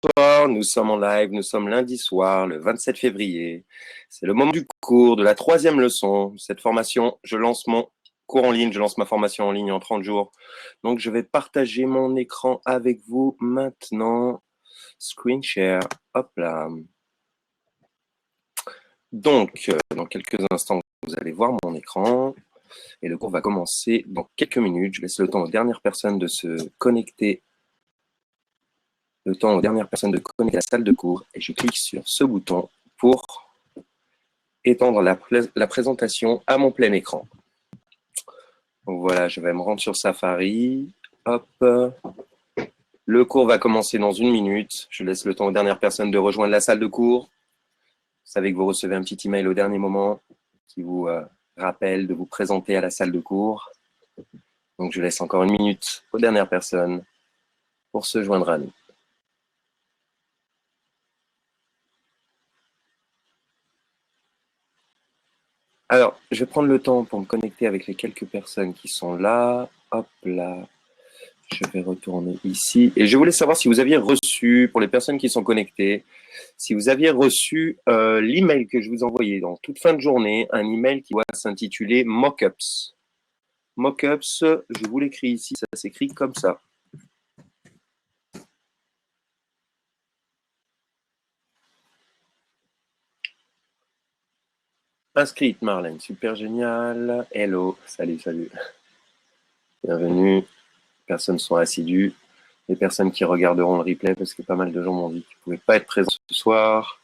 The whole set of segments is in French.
Bonsoir, nous sommes en live, nous sommes lundi soir, le 27 février. C'est le moment du cours de la 3e leçon. Cette formation, je lance mon cours en ligne, je lance ma formation en ligne en 30 jours. Donc, je vais partager mon écran avec vous maintenant. Screen share, hop là. Donc, dans quelques instants, vous allez voir mon écran. Et le cours va commencer dans quelques minutes. Je laisse le temps aux dernières personnes de se connecter. Le temps aux dernières personnes de connecter la salle de cours. Et je clique sur ce bouton pour étendre la présentation à mon plein écran. Donc voilà, je vais me rendre sur Safari. Hop. Le cours va commencer dans 1 minute. Je laisse le temps aux dernières personnes de rejoindre la salle de cours. Vous savez que vous recevez un petit email au dernier moment qui vous rappelle de vous présenter à la salle de cours. Donc je laisse encore 1 minute aux dernières personnes pour se joindre à nous. Alors, je vais prendre le temps pour me connecter avec les quelques personnes qui sont là. Hop là. Je vais retourner ici. Et je voulais savoir si vous aviez reçu, pour les personnes qui sont connectées, si vous aviez reçu l'email que je vous envoyais dans toute fin de journée, un email qui va s'intituler Mockups. Mockups, je vous l'écris ici, ça s'écrit comme ça. Inscrite, Marlène, super génial. Hello, salut, salut. Bienvenue. Les personnes sont assidues. Les personnes qui regarderont le replay, parce que pas mal de gens m'ont dit qu'ils ne pouvaient pas être présents ce soir.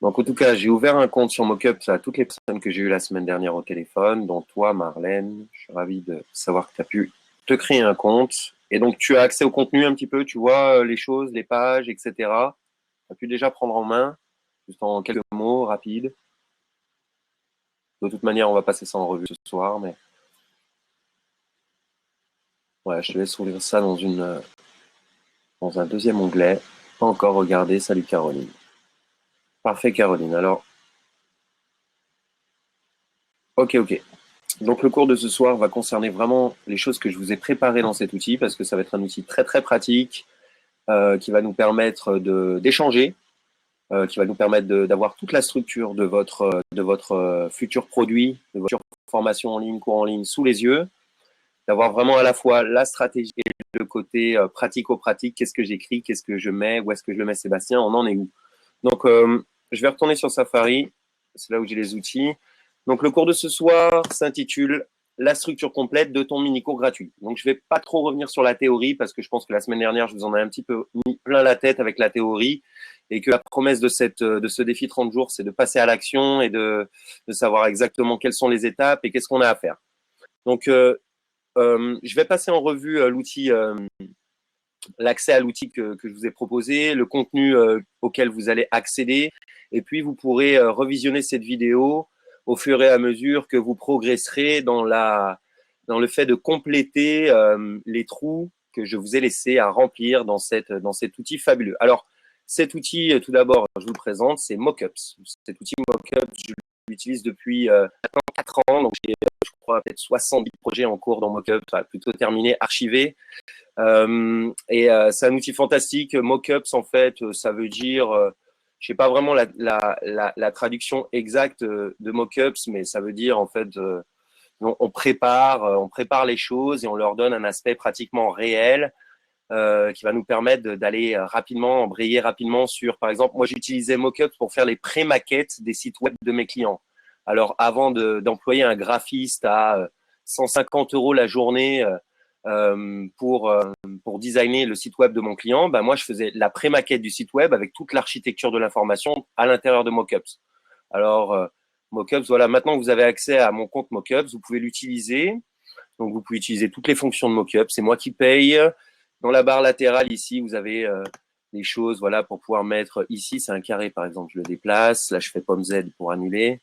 Donc, en tout cas, j'ai ouvert un compte sur Mockups à toutes les personnes que j'ai eues la semaine dernière au téléphone, dont toi, Marlène. Je suis ravi de savoir que tu as pu te créer un compte. Et donc, tu as accès au contenu un petit peu, tu vois les choses, les pages, etc. Tu as pu déjà prendre en main, juste en quelques mots rapides. De toute manière, on va passer ça en revue ce soir, mais ouais, je te laisse ouvrir ça dans un deuxième onglet. Pas encore regardé. Salut Caroline. Parfait, Caroline. Alors, ok. Donc, le cours de ce soir va concerner vraiment les choses que je vous ai préparées dans cet outil, parce que ça va être un outil très, très pratique qui va nous permettre d'échanger, qui va nous permettre d'avoir toute la structure de votre futur produit, de votre formation en ligne, cours en ligne sous les yeux, d'avoir vraiment à la fois la stratégie et le côté pratico-pratique. Qu'est-ce que j'écris, qu'est-ce que je mets, où est-ce que je le mets, Sébastien, on en est où? Donc, je vais retourner sur Safari, c'est là où j'ai les outils. Donc, le cours de ce soir s'intitule « La structure complète de ton mini-cours gratuit ». Donc, je ne vais pas trop revenir sur la théorie parce que je pense que la semaine dernière, je vous en ai un petit peu mis plein la tête avec la théorie et que la promesse de ce défi 30 jours, c'est de passer à l'action et de savoir exactement quelles sont les étapes et qu'est-ce qu'on a à faire. Donc, je vais passer en revue l'outil, l'accès à l'outil que je vous ai proposé, le contenu auquel vous allez accéder, et puis vous pourrez revisionner cette vidéo au fur et à mesure que vous progresserez dans le fait de compléter les trous que je vous ai laissés à remplir dans cet outil fabuleux. Alors, cet outil, tout d'abord, je vous le présente, c'est Mockups. Cet outil Mockups, je l'utilise depuis maintenant 4 ans, donc j'ai, je crois, peut-être 70 projets en cours dans Mockups, plutôt terminés, archivés. C'est un outil fantastique. Mockups, en fait, ça veut dire, je sais pas vraiment la traduction exacte de Mockups, mais ça veut dire en fait, on prépare les choses et on leur donne un aspect pratiquement réel qui va nous permettre d'aller rapidement, embrayer rapidement sur, par exemple, moi j'utilisais Mockups pour faire les pré-maquettes des sites web de mes clients. Alors avant d'employer un graphiste à 150 € la journée pour designer le site web de mon client, ben moi je faisais la pré-maquette du site web avec toute l'architecture de l'information à l'intérieur de Mockups. Alors Mockups, voilà, maintenant que vous avez accès à mon compte Mockups, vous pouvez l'utiliser. Donc vous pouvez utiliser toutes les fonctions de Mockups. C'est moi qui paye. Dans la barre latérale ici, vous avez des choses, voilà, pour pouvoir mettre ici, c'est un carré par exemple, je le déplace. Là, je fais pomme Z pour annuler.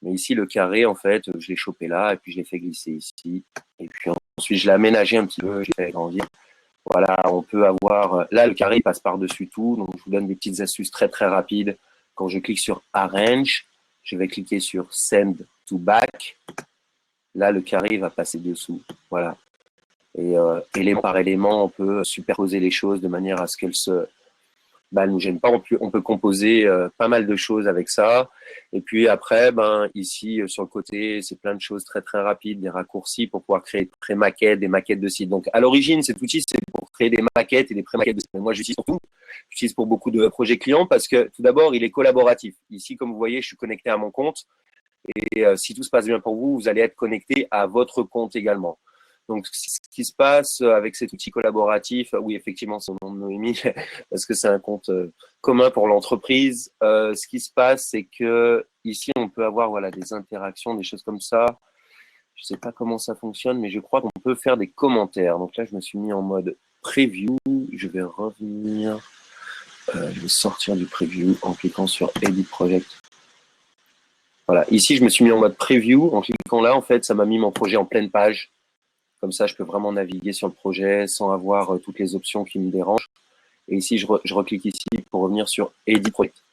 Mais ici, le carré, en fait, je l'ai chopé là et puis je l'ai fait glisser ici. Et puis ensuite, je l'ai aménagé un petit peu, je l'ai fait agrandir. Voilà, on peut avoir… Là, le carré passe par-dessus tout. Donc, je vous donne des petites astuces très, très rapides. Quand je clique sur Arrange, je vais cliquer sur Send to Back. Là, le carré va passer dessous. Voilà. Et élément par élément, on peut superposer les choses de manière à ce qu'elles nous gênent pas. On peut composer pas mal de choses avec ça. Et puis après, ici sur le côté, c'est plein de choses très très rapides, des raccourcis pour pouvoir créer des pré-maquettes, des maquettes de sites. Donc à l'origine, cet outil, c'est pour créer des maquettes et des pré-maquettes de sites. Mais moi, j'utilise pour beaucoup de projets clients parce que tout d'abord, il est collaboratif. Ici, comme vous voyez, je suis connecté à mon compte. Et si tout se passe bien pour vous, vous allez être connecté à votre compte également. Donc, ce qui se passe avec cet outil collaboratif, oui, effectivement, c'est mon nom de Noémie, parce que c'est un compte commun pour l'entreprise. Ce qui se passe, c'est que ici, on peut avoir des interactions, des choses comme ça. Je ne sais pas comment ça fonctionne, mais je crois qu'on peut faire des commentaires. Donc là, je me suis mis en mode preview. Je vais revenir. Je vais sortir du preview en cliquant sur Edit Project. Voilà, ici, je me suis mis en mode preview. En cliquant là, en fait, ça m'a mis mon projet en pleine page. Comme ça, je peux vraiment naviguer sur le projet sans avoir toutes les options qui me dérangent. Et ici, je reclique ici pour revenir sur Edit Project.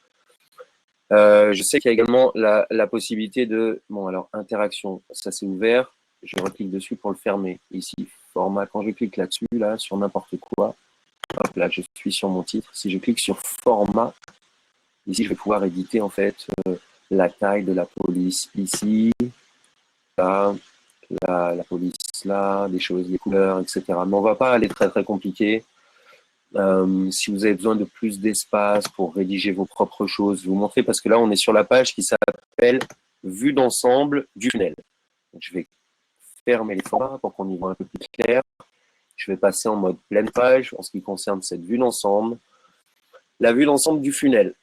Je sais qu'il y a également la possibilité de… Bon, alors, interaction, ça c'est ouvert. Je reclique dessus pour le fermer. Ici, format, quand je clique là-dessus, là, sur n'importe quoi, hop, là, je suis sur mon titre. Si je clique sur format, ici, je vais pouvoir éditer, en fait, la taille de la police ici, là, la police là, des choses, des couleurs, etc. Mais on ne va pas aller très, très compliqué. Si vous avez besoin de plus d'espace pour rédiger vos propres choses, je vais vous montrer parce que là, on est sur la page qui s'appelle Vue d'ensemble du funnel. Donc, je vais fermer les formats pour qu'on y voit un peu plus clair. Je vais passer en mode pleine page en ce qui concerne cette vue d'ensemble. La vue d'ensemble du funnel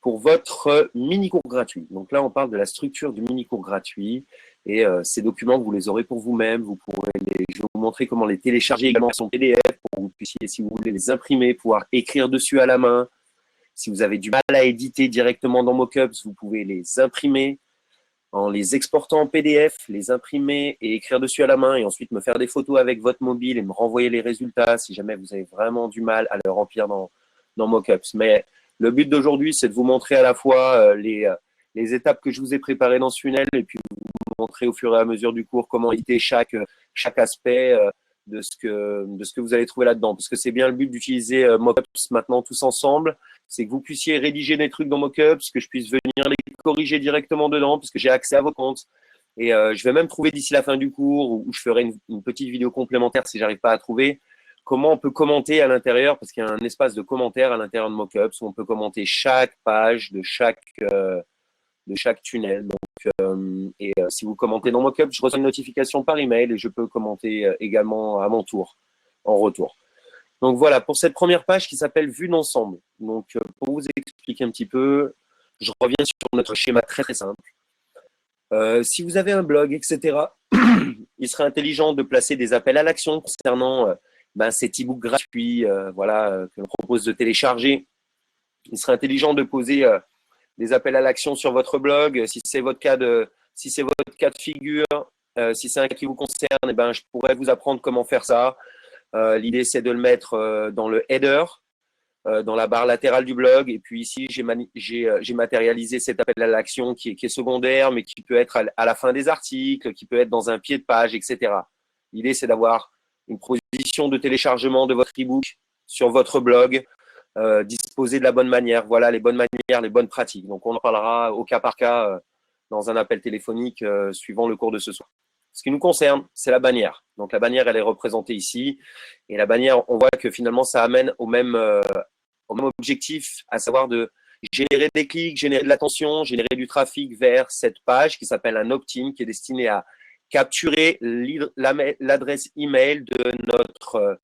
pour votre mini-cours gratuit. Donc là, on parle de la structure du mini-cours gratuit. Et ces documents, vous les aurez pour vous-même. Je vais vous montrer comment les télécharger également sur PDF pour que vous puissiez, si vous voulez, les imprimer, pouvoir écrire dessus à la main. Si vous avez du mal à éditer directement dans Mockups, vous pouvez les imprimer en les exportant en PDF, les imprimer et écrire dessus à la main et ensuite me faire des photos avec votre mobile et me renvoyer les résultats si jamais vous avez vraiment du mal à le remplir dans Mockups. Mais le but d'aujourd'hui, c'est de vous montrer à la fois les étapes que je vous ai préparées dans ce funnel et puis vous montrer au fur et à mesure du cours comment éditer chaque aspect de ce que vous allez trouver là-dedans. Parce que c'est bien le but d'utiliser Mockups maintenant tous ensemble, c'est que vous puissiez rédiger des trucs dans Mockups, que je puisse venir les corriger directement dedans, puisque j'ai accès à vos comptes. Et je vais même trouver d'ici la fin du cours, où je ferai une petite vidéo complémentaire si j'arrive pas à trouver, comment on peut commenter à l'intérieur, parce qu'il y a un espace de commentaires à l'intérieur de Mockups, où on peut commenter chaque page de chaque tunnel. Donc, si vous commentez dans Mockups, je reçois une notification par email et je peux commenter également à mon tour, en retour. Donc voilà, pour cette première page qui s'appelle Vue d'ensemble. Donc pour vous expliquer un petit peu, je reviens sur notre schéma très très simple. Si vous avez un blog, etc., il serait intelligent de placer des appels à l'action concernant cet e-book gratuit que l'on propose de télécharger. Il serait intelligent de poser des appels à l'action sur votre blog. Si c'est votre cas de figure, si c'est un cas qui vous concerne, je pourrais vous apprendre comment faire ça. L'idée, c'est de le mettre dans le header, dans la barre latérale du blog. Et puis ici, j'ai matérialisé cet appel à l'action qui est secondaire, mais qui peut être à la fin des articles, qui peut être dans un pied de page, etc. L'idée, c'est d'avoir une position de téléchargement de votre e-book sur votre blog, disposé de la bonne manière. Voilà les bonnes manières, les bonnes pratiques. Donc, on en parlera au cas par cas dans un appel téléphonique suivant le cours de ce soir. Ce qui nous concerne, c'est la bannière. Donc, la bannière, elle est représentée ici. Et la bannière, on voit que finalement, ça amène au même objectif, à savoir de générer des clics, générer de l'attention, générer du trafic vers cette page qui s'appelle un opt-in, qui est destiné à capturer l'adresse email de notre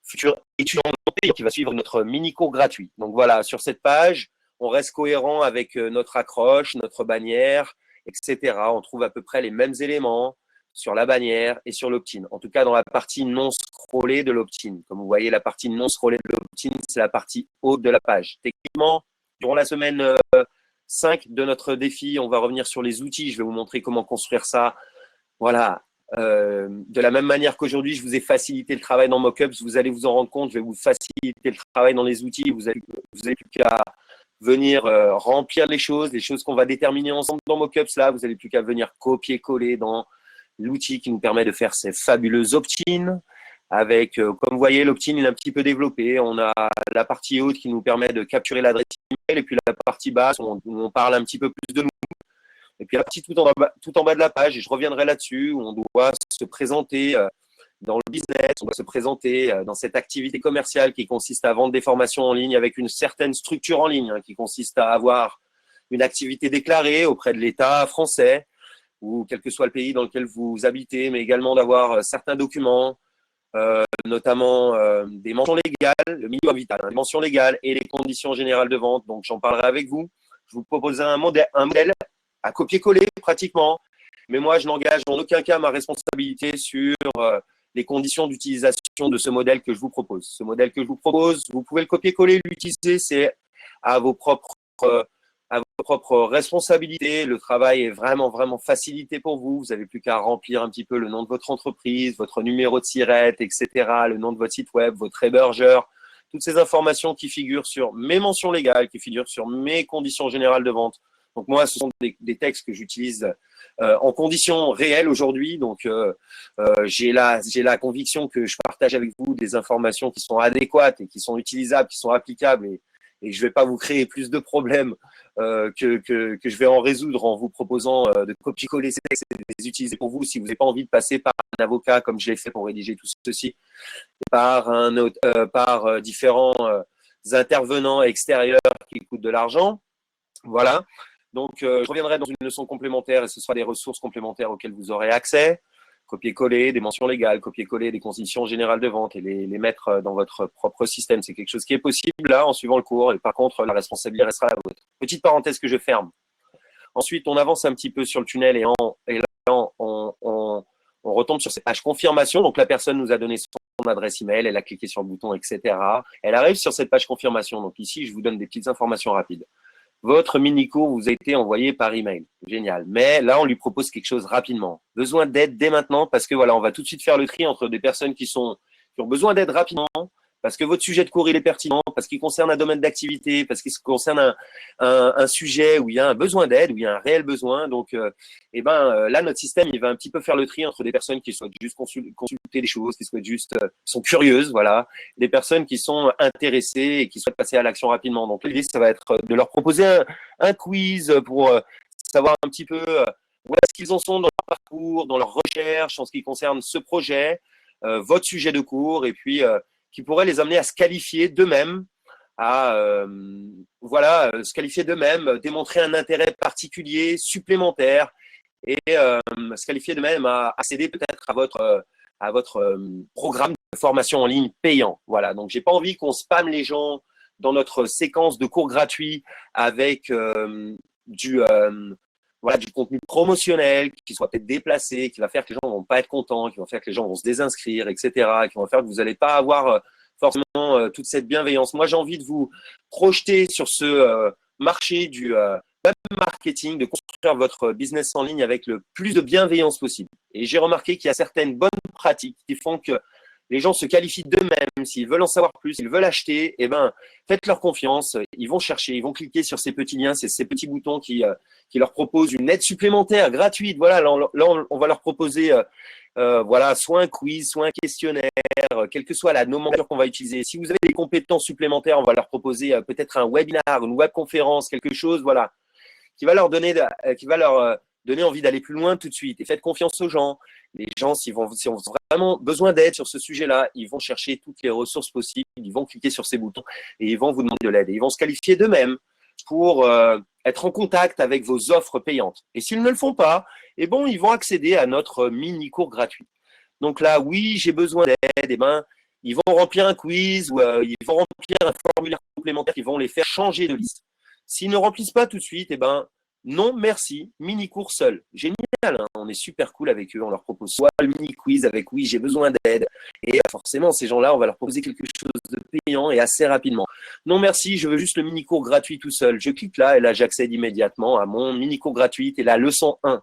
futur étudiant qui va suivre notre mini-cours gratuit. Donc voilà, sur cette page, on reste cohérent avec notre accroche, notre bannière, etc. On trouve à peu près les mêmes éléments sur la bannière et sur l'opt-in. En tout cas, dans la partie non scrollée de l'opt-in. Comme vous voyez, la partie non scrollée de l'opt-in, c'est la partie haute de la page. Techniquement, durant la semaine 5 de notre défi, on va revenir sur les outils. Je vais vous montrer comment construire ça. Voilà. De la même manière qu'aujourd'hui, je vous ai facilité le travail dans Mockups, vous allez vous en rendre compte, je vais vous faciliter le travail dans les outils. Vous avez plus qu'à venir remplir les choses qu'on va déterminer ensemble dans Mockups. Là, vous n'avez plus qu'à venir copier-coller dans l'outil qui nous permet de faire ces fabuleux opt-in. avec, comme vous voyez, l'opt-in est un petit peu développé. On a la partie haute qui nous permet de capturer l'adresse email et puis la partie basse où on parle un petit peu plus de nous. Et puis la partie tout en bas de la page, et je reviendrai là-dessus, où on doit se présenter dans le business, on doit se présenter dans cette activité commerciale qui consiste à vendre des formations en ligne avec une certaine structure en ligne, qui consiste à avoir une activité déclarée auprès de l'État français ou quel que soit le pays dans lequel vous habitez, mais également d'avoir certains documents, notamment des mentions légales, le minimum vital, les mentions légales et les conditions générales de vente. Donc, j'en parlerai avec vous. Je vous proposerai un modèle à copier-coller pratiquement, mais moi, je n'engage en aucun cas ma responsabilité sur les conditions d'utilisation de ce modèle que je vous propose. Ce modèle que je vous propose, vous pouvez le copier-coller, l'utiliser, c'est à vos propres responsabilités. Le travail est vraiment, vraiment facilité pour vous. Vous n'avez plus qu'à remplir un petit peu le nom de votre entreprise, votre numéro de SIRET, etc., le nom de votre site web, votre hébergeur, toutes ces informations qui figurent sur mes mentions légales, qui figurent sur mes conditions générales de vente. Donc moi, ce sont des textes que j'utilise en conditions réelles aujourd'hui. Donc j'ai la conviction que je partage avec vous des informations qui sont adéquates et qui sont utilisables, qui sont applicables, et je ne vais pas vous créer plus de problèmes que je vais en résoudre en vous proposant de copier-coller ces textes et de les utiliser pour vous si vous n'avez pas envie de passer par un avocat comme je l'ai fait pour rédiger tout ceci, par différents intervenants extérieurs qui coûtent de l'argent. Voilà. Donc, je reviendrai dans une leçon complémentaire et ce sera des ressources complémentaires auxquelles vous aurez accès. Copier-coller des mentions légales, copier-coller des conditions générales de vente et les mettre dans votre propre système. C'est quelque chose qui est possible là en suivant le cours. Et par contre, la responsabilité restera la vôtre. Petite parenthèse que je ferme. Ensuite, on avance un petit peu sur le tunnel et là, on retombe sur cette page confirmation. Donc, la personne nous a donné son adresse email, elle a cliqué sur le bouton, etc. Elle arrive sur cette page confirmation. Donc, ici, je vous donne des petites informations rapides. Votre mini-cours vous a été envoyé par email. Génial. Mais là, on lui propose quelque chose rapidement. Besoin d'aide dès maintenant parce que voilà, on va tout de suite faire le tri entre des personnes qui ont besoin d'aide rapidement, parce que votre sujet de cours, il est pertinent, parce qu'il concerne un domaine d'activité, parce qu'il concerne un sujet où il y a un besoin d'aide, où il y a un réel besoin. Donc, là, notre système, il va un petit peu faire le tri entre des personnes qui souhaitent juste consulter des choses, qui souhaitent juste, sont curieuses, voilà, des personnes qui sont intéressées et qui souhaitent passer à l'action rapidement. Donc, l'idée, ça va être de leur proposer un quiz pour savoir un petit peu où est-ce qu'ils en sont dans leur parcours, dans leur recherche, en ce qui concerne ce projet, votre sujet de cours, et puis qui pourrait les amener à se qualifier d'eux-mêmes, se qualifier d'eux-mêmes, démontrer un intérêt particulier, supplémentaire, et se qualifier d'eux-mêmes à accéder peut-être à votre programme de formation en ligne payant. Voilà, donc j'ai pas envie qu'on spamme les gens dans notre séquence de cours gratuits avec du contenu promotionnel qui soit peut-être déplacé, qui va faire que les gens vont pas être contents, qui va faire que les gens vont se désinscrire, etc., qui vont faire que vous n'allez pas avoir forcément toute cette bienveillance. Moi, j'ai envie de vous projeter sur ce marché du web marketing, de construire votre business en ligne avec le plus de bienveillance possible. Et j'ai remarqué qu'il y a certaines bonnes pratiques qui font que les gens se qualifient d'eux-mêmes. S'ils veulent en savoir plus, s'ils veulent acheter, faites-leur confiance. Ils vont chercher, ils vont cliquer sur ces petits liens, ces petits boutons qui leur proposent une aide supplémentaire gratuite. Voilà, là, on va leur proposer soit un quiz, soit un questionnaire, quelle que soit la nomenclature qu'on va utiliser. Si vous avez des compétences supplémentaires, on va leur proposer peut-être un webinar, une webconférence, quelque chose, voilà, qui va leur donner envie d'aller plus loin tout de suite. Et faites confiance aux gens. Les gens, s'ils ont vraiment besoin d'aide sur ce sujet-là, ils vont chercher toutes les ressources possibles, ils vont cliquer sur ces boutons et ils vont vous demander de l'aide. Et ils vont se qualifier d'eux-mêmes pour être en contact avec vos offres payantes. Et s'ils ne le font pas, ils vont accéder à notre mini-cours gratuit. Donc là, oui, j'ai besoin d'aide, ils vont remplir un quiz ou ils vont remplir un formulaire complémentaire qui vont les faire changer de liste. S'ils ne remplissent pas tout de suite, non, merci, mini-cours seul. Génial, hein, on est super cool avec eux. On leur propose soit le mini-quiz avec oui, j'ai besoin d'aide. Et forcément, ces gens-là, on va leur proposer quelque chose de payant et assez rapidement. Non, merci, je veux juste le mini-cours gratuit tout seul. Je clique là et là, j'accède immédiatement à mon mini-cours gratuit et la leçon 1.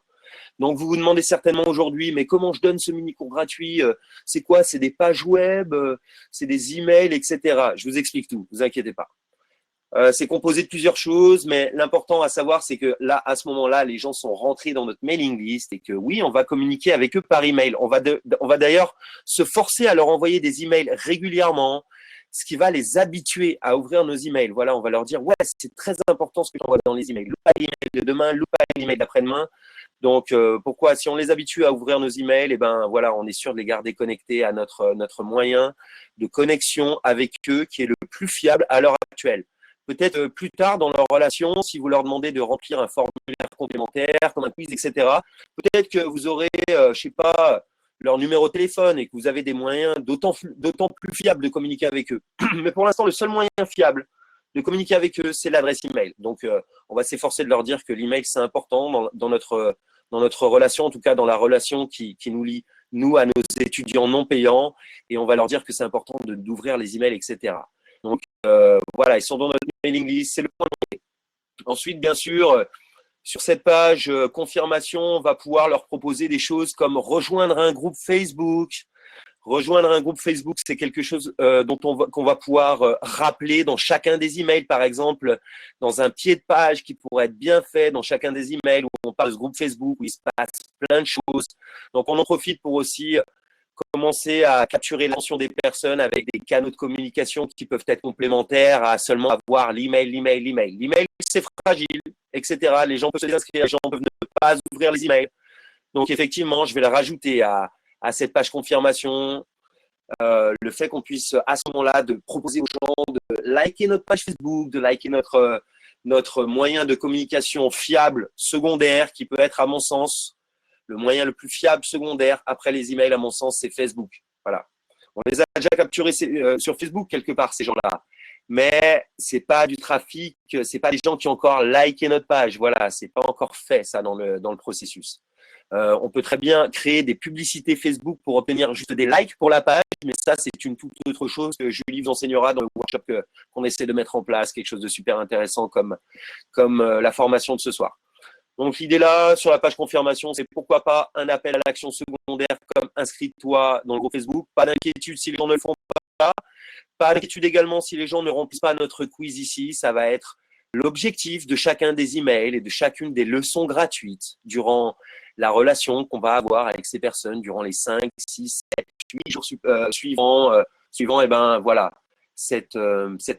Donc, vous vous demandez certainement aujourd'hui, mais comment je donne ce mini-cours gratuit? C'est quoi? C'est des pages web? C'est des emails, etc. Je vous explique tout, ne vous inquiétez pas. C'est composé de plusieurs choses, mais l'important à savoir, c'est que là, à ce moment-là, les gens sont rentrés dans notre mailing list et que oui, on va communiquer avec eux par email. On va d'ailleurs se forcer à leur envoyer des emails régulièrement, ce qui va les habituer à ouvrir nos emails. Voilà, on va leur dire, ouais, c'est très important ce que j'envoie dans les emails. Loupe pas l'email de demain, loupe pas l'email d'après-demain. Donc, pourquoi si on les habitue à ouvrir nos emails, eh ben voilà, on est sûr de les garder connectés à notre moyen de connexion avec eux qui est le plus fiable à l'heure actuelle. Peut-être plus tard dans leur relation, si vous leur demandez de remplir un formulaire complémentaire, comme un quiz, etc., peut-être que vous aurez, je sais pas, leur numéro de téléphone et que vous avez des moyens d'autant plus fiables de communiquer avec eux. Mais pour l'instant, le seul moyen fiable de communiquer avec eux, c'est l'adresse email. Donc, on va s'efforcer de leur dire que l'email, c'est important dans notre relation, en tout cas dans la relation qui nous lie, nous, à nos étudiants non payants, et on va leur dire que c'est important d'ouvrir les emails, etc. Donc, voilà, ils sont dans notre mailing list, c'est le point. Ensuite, bien sûr, sur cette page confirmation, on va pouvoir leur proposer des choses comme rejoindre un groupe Facebook. Rejoindre un groupe Facebook, c'est quelque chose qu'on va pouvoir rappeler dans chacun des emails, par exemple, dans un pied de page qui pourrait être bien fait dans chacun des emails où on parle de ce groupe Facebook, où il se passe plein de choses. Donc, on en profite pour aussi commencer à capturer l'attention des personnes avec des canaux de communication qui peuvent être complémentaires à seulement avoir l'email. L'email, c'est fragile, etc. Les gens peuvent se désinscrire, les gens peuvent ne pas ouvrir les emails. Donc, effectivement, je vais la rajouter à cette page confirmation. Le fait qu'on puisse, à ce moment-là, de proposer aux gens de liker notre page Facebook, de liker notre moyen de communication fiable secondaire, qui peut être, à mon sens, le moyen le plus fiable secondaire après les emails, à mon sens, c'est Facebook. Voilà. On les a déjà capturés sur Facebook quelque part, ces gens-là. Mais c'est pas du trafic, c'est pas des gens qui ont encore liké notre page. Voilà, c'est pas encore fait ça dans le processus. On peut très bien créer des publicités Facebook pour obtenir juste des likes pour la page, mais ça, c'est une toute autre chose que Julie vous enseignera dans le workshop qu'on essaie de mettre en place, quelque chose de super intéressant comme la formation de ce soir. Donc, l'idée là, sur la page confirmation, c'est pourquoi pas un appel à l'action secondaire comme inscris-toi dans le groupe Facebook. Pas d'inquiétude si les gens ne le font pas. Pas d'inquiétude également si les gens ne remplissent pas notre quiz ici. Ça va être l'objectif de chacun des emails et de chacune des leçons gratuites durant la relation qu'on va avoir avec ces personnes durant les 5, 6, 7, 8 jours suivants, et ben voilà, cette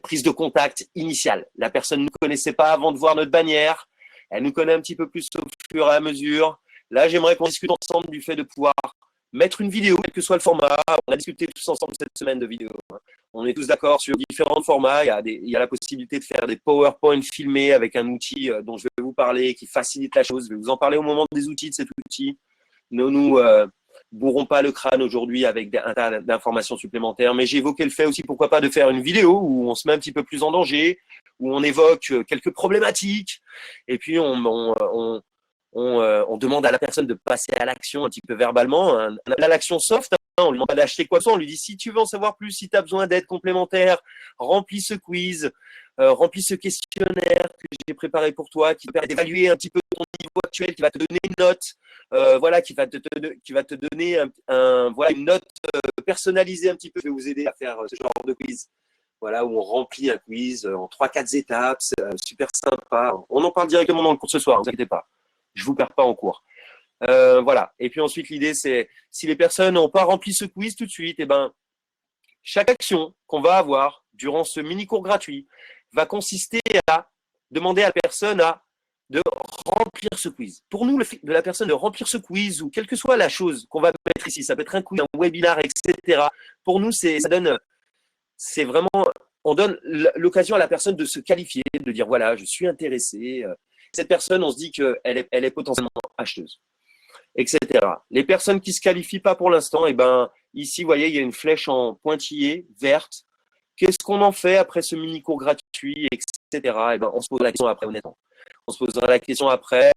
prise de contact initiale. La personne ne nous connaissait pas avant de voir notre bannière, elle nous connaît un petit peu plus au fur et à mesure. Là, j'aimerais qu'on discute ensemble du fait de pouvoir mettre une vidéo, quel que soit le format. On a discuté tous ensemble cette semaine de vidéos. On est tous d'accord sur différents formats. Il y a la possibilité de faire des PowerPoint filmés avec un outil dont je vais vous parler, qui facilite la chose. Je vais vous en parler au moment des outils de cet outil. Ne nous bourrons pas le crâne aujourd'hui avec un tas d'informations supplémentaires. Mais j'ai évoqué le fait aussi, pourquoi pas, de faire une vidéo où on se met un petit peu plus en danger, où on évoque quelques problématiques. Et puis, on demande à la personne de passer à l'action un petit peu verbalement. À l'action soft, on lui demande pas d'acheter quoi que ce soit. On lui dit, si tu veux en savoir plus, si tu as besoin d'aide complémentaire, remplis ce quiz, remplis ce questionnaire que j'ai préparé pour toi, qui te permet d'évaluer un petit peu ton niveau actuel, qui va te donner une note, voilà, qui va te donner voilà, une note personnalisée un petit peu. Je vais vous aider à faire ce genre de quiz. Voilà, où on remplit un quiz en 3-4 étapes, super sympa. On en parle directement dans le cours ce soir, ne vous inquiétez pas. Je ne vous perds pas en cours. Voilà. Et puis ensuite, l'idée, c'est si les personnes n'ont pas rempli ce quiz tout de suite, eh ben, chaque action qu'on va avoir durant ce mini-cours gratuit va consister à demander à la personne de remplir ce quiz. Pour nous, le fait de la personne de remplir ce quiz, ou quelle que soit la chose qu'on va mettre ici, ça peut être un quiz, un webinar, etc. Pour nous, c'est vraiment, on donne l'occasion à la personne de se qualifier, de dire voilà, je suis intéressé. Cette personne, on se dit qu'elle est potentiellement acheteuse, etc. Les personnes qui ne se qualifient pas pour l'instant, eh ben, ici, vous voyez, il y a une flèche en pointillé verte. Qu'est-ce qu'on en fait après ce mini-cours gratuit, etc. Eh ben, on se pose la question après, honnêtement. On se posera la question après.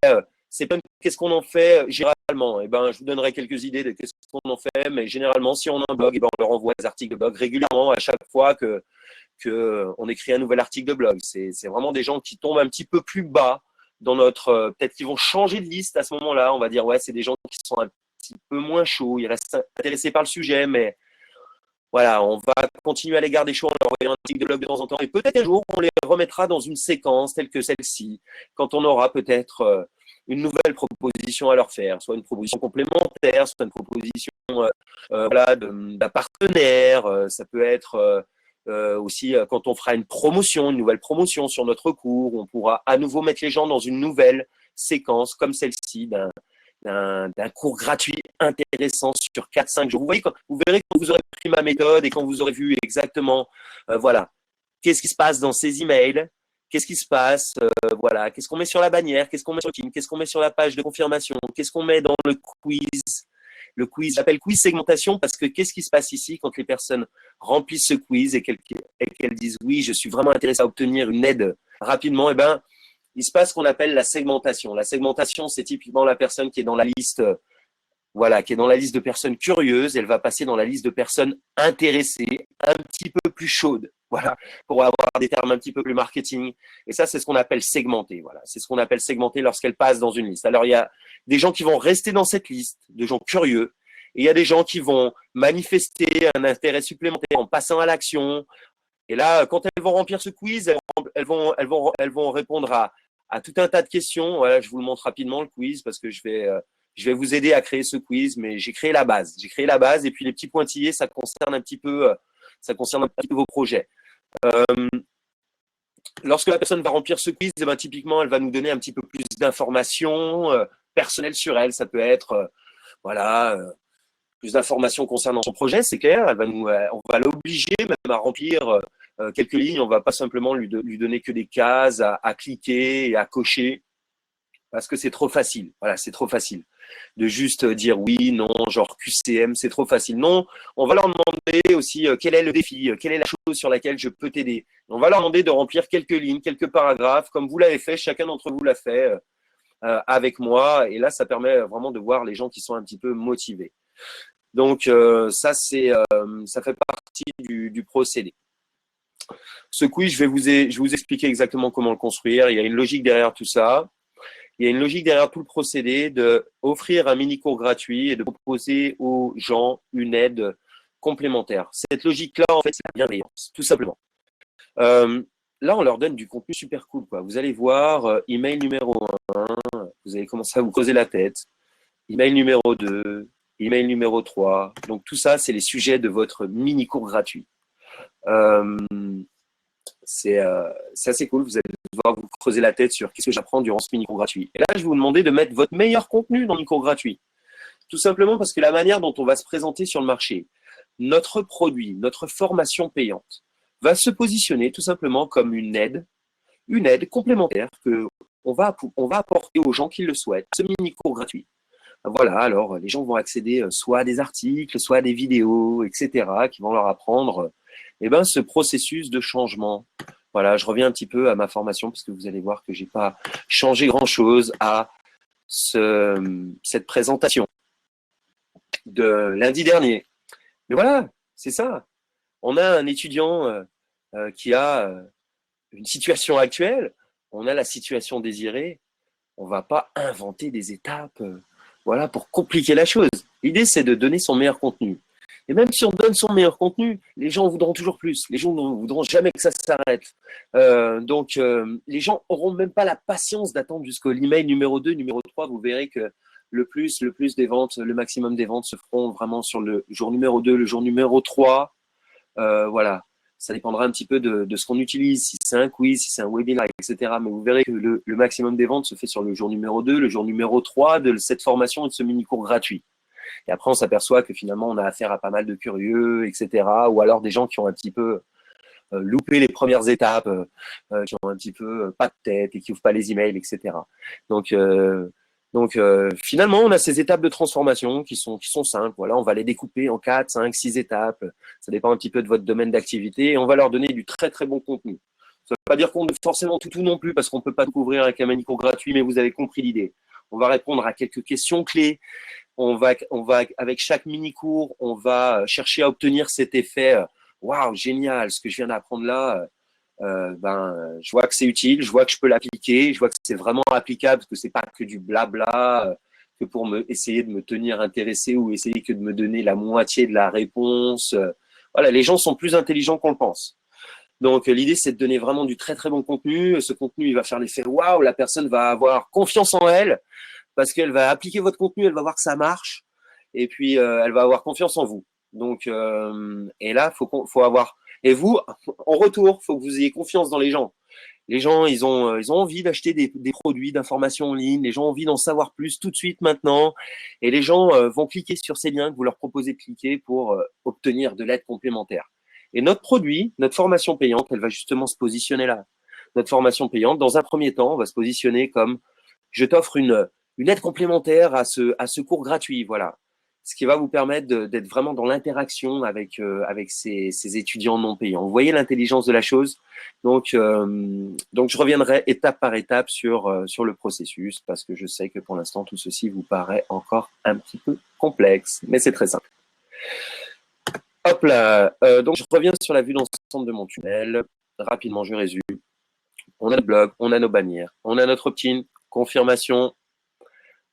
C'est pas qu'est-ce qu'on en fait généralement. Eh ben, je vous donnerai quelques idées de qu'est-ce qu'on en fait, mais généralement, si on a un blog, eh ben, on leur envoie des articles de blog régulièrement à chaque fois qu'on écrit un nouvel article de blog. C'est vraiment des gens qui tombent un petit peu plus bas dans notre, peut-être qu'ils vont changer de liste à ce moment-là. On va dire, ouais, c'est des gens qui sont un petit peu moins chauds, ils restent intéressés par le sujet, mais Voilà, on va continuer à les garder chauds en leur envoyant un article de blog de temps en temps. Et peut-être un jour, on les remettra dans une séquence telle que celle-ci, quand on aura peut-être une nouvelle proposition à leur faire, soit une proposition complémentaire, soit une proposition voilà, d'un partenaire. Ça peut être aussi quand on fera une promotion, une nouvelle promotion sur notre cours, on pourra à nouveau mettre les gens dans une nouvelle séquence comme celle-ci d'un cours gratuit intéressant sur 4-5 jours. Vous voyez, vous verrez quand vous aurez pris ma méthode et quand vous aurez vu exactement, voilà, qu'est-ce qui se passe dans ces emails, qu'est-ce qui se passe, voilà, qu'est-ce qu'on met sur la bannière, qu'est-ce qu'on met sur le team, qu'est-ce qu'on met sur la page de confirmation, qu'est-ce qu'on met dans le quiz. Le quiz, j'appelle quiz segmentation parce que qu'est-ce qui se passe ici quand les personnes remplissent ce quiz et qu'elles disent oui, je suis vraiment intéressé à obtenir une aide rapidement, eh ben, il se passe ce qu'on appelle la segmentation. La segmentation, c'est typiquement la personne qui est dans la liste, voilà, qui est dans la liste de personnes curieuses. Elle va passer dans la liste de personnes intéressées, un petit peu plus chaudes, voilà, pour avoir des termes un petit peu plus marketing. Et ça, c'est ce qu'on appelle segmenter. Voilà, c'est ce qu'on appelle segmenter lorsqu'elle passe dans une liste. Alors, il y a des gens qui vont rester dans cette liste, de gens curieux. Et il y a des gens qui vont manifester un intérêt supplémentaire en passant à l'action. Et là, quand elles vont remplir ce quiz, elles vont répondre à tout un tas de questions. Voilà, je vous le montre rapidement, le quiz, parce que je vais vous aider à créer ce quiz, mais j'ai créé la base. J'ai créé la base et puis les petits pointillés, ça concerne un petit peu vos projets. Lorsque la personne va remplir ce quiz, eh ben, typiquement, elle va nous donner un petit peu plus d'informations personnelles sur elle. Ça peut être, voilà, plus d'informations concernant son projet, c'est clair. On va l'obliger même à remplir quelques lignes. On va pas simplement lui donner que des cases à cliquer et à cocher parce que c'est trop facile. Voilà, c'est trop facile de juste dire oui, non, genre QCM, c'est trop facile. Non, on va leur demander aussi quel est le défi, quelle est la chose sur laquelle je peux t'aider. On va leur demander de remplir quelques lignes, quelques paragraphes, comme vous l'avez fait, chacun d'entre vous l'a fait avec moi. Et là, ça permet vraiment de voir les gens qui sont un petit peu motivés. Donc ça fait partie du procédé. Ce quiz, je vais vous expliquer exactement comment le construire. Il y a une logique derrière tout ça. Il y a une logique derrière tout le procédé d'offrir un mini-cours gratuit et de proposer aux gens une aide complémentaire. Cette logique-là, en fait, c'est la bienveillance, tout simplement. Là, on leur donne du contenu super cool, quoi. Vous allez voir, email numéro 1, vous allez commencer à vous creuser la tête. Email numéro 2, email numéro 3. Donc, tout ça, c'est les sujets de votre mini-cours gratuit. C'est assez cool. Vous allez devoir vous creuser la tête sur qu'est-ce que j'apprends durant ce mini-cours gratuit. Et là, je vais vous demander de mettre votre meilleur contenu dans le mini-cours gratuit. Tout simplement parce que la manière dont on va se présenter sur le marché, notre produit, notre formation payante, va se positionner tout simplement comme une aide complémentaire que on va apporter aux gens qui le souhaitent, ce mini-cours gratuit. Voilà, alors les gens vont accéder soit à des articles, soit à des vidéos, etc., qui vont leur apprendre ce processus de changement. Voilà, je reviens un petit peu à ma formation parce que vous allez voir que je n'ai pas changé grand-chose à cette présentation de lundi dernier. Mais voilà, c'est ça. On a un étudiant qui a une situation actuelle, on a la situation désirée, on ne va pas inventer des étapes voilà, pour compliquer la chose. L'idée, c'est de donner son meilleur contenu. Et même si on donne son meilleur contenu, les gens voudront toujours plus. Les gens ne voudront jamais que ça s'arrête. Donc, les gens n'auront même pas la patience d'attendre jusqu'au email numéro 2, numéro 3. Vous verrez que le plus des ventes, le maximum des ventes se feront vraiment sur le jour numéro 2, le jour numéro 3. Voilà. Ça dépendra un petit peu de ce qu'on utilise, si c'est un quiz, si c'est un webinaire, etc. Mais vous verrez que le maximum des ventes se fait sur le jour numéro 2, le jour numéro 3 de cette formation et de ce mini-cours gratuit. Et après, on s'aperçoit que finalement, on a affaire à pas mal de curieux, etc. Ou alors des gens qui ont un petit peu loupé les premières étapes, qui ont un petit peu pas de tête et qui ouvrent pas les emails, etc. Donc, finalement, on a ces étapes de transformation qui sont simples. Voilà, on va les découper en 4, 5, 6 étapes. Ça dépend un petit peu de votre domaine d'activité. Et on va leur donner du très, très bon contenu. Ça ne veut pas dire qu'on veut forcément tout non plus, parce qu'on ne peut pas tout couvrir avec un mini-cours gratuit, mais vous avez compris l'idée. On va répondre à quelques questions clés. On va avec chaque mini-cours, on va chercher à obtenir cet effet waouh, génial, ce que je viens d'apprendre là, je vois que c'est utile, je vois que je peux l'appliquer, je vois que c'est vraiment applicable, que c'est pas que du blabla, que pour essayer de me tenir intéressé ou essayer que de me donner la moitié de la réponse. Voilà, les gens sont plus intelligents qu'on le pense. Donc, l'idée, c'est de donner vraiment du très, très bon contenu. Ce contenu, il va faire l'effet waouh, la personne va avoir confiance en elle parce qu'elle va appliquer votre contenu, elle va voir que ça marche et puis elle va avoir confiance en vous. Donc, et là, faut avoir. Et vous, en retour, faut que vous ayez confiance dans les gens. Les gens, ils ont envie d'acheter des produits, d'informations en ligne. Les gens ont envie d'en savoir plus tout de suite maintenant. Et les gens vont cliquer sur ces liens que vous leur proposez de cliquer pour obtenir de l'aide complémentaire. Et notre produit, notre formation payante, elle va justement se positionner là. Notre formation payante, dans un premier temps, va se positionner comme je t'offre une aide complémentaire à ce cours gratuit. Voilà. Ce qui va vous permettre d'être vraiment dans l'interaction avec ces étudiants non payants. Vous voyez l'intelligence de la chose. Donc je reviendrai étape par étape sur le processus parce que je sais que pour l'instant, tout ceci vous paraît encore un petit peu complexe, mais c'est très simple. Hop là, donc je reviens sur la vue d'ensemble de mon tunnel. Rapidement, je résume. On a le blog, on a nos bannières, on a notre opt-in, confirmation,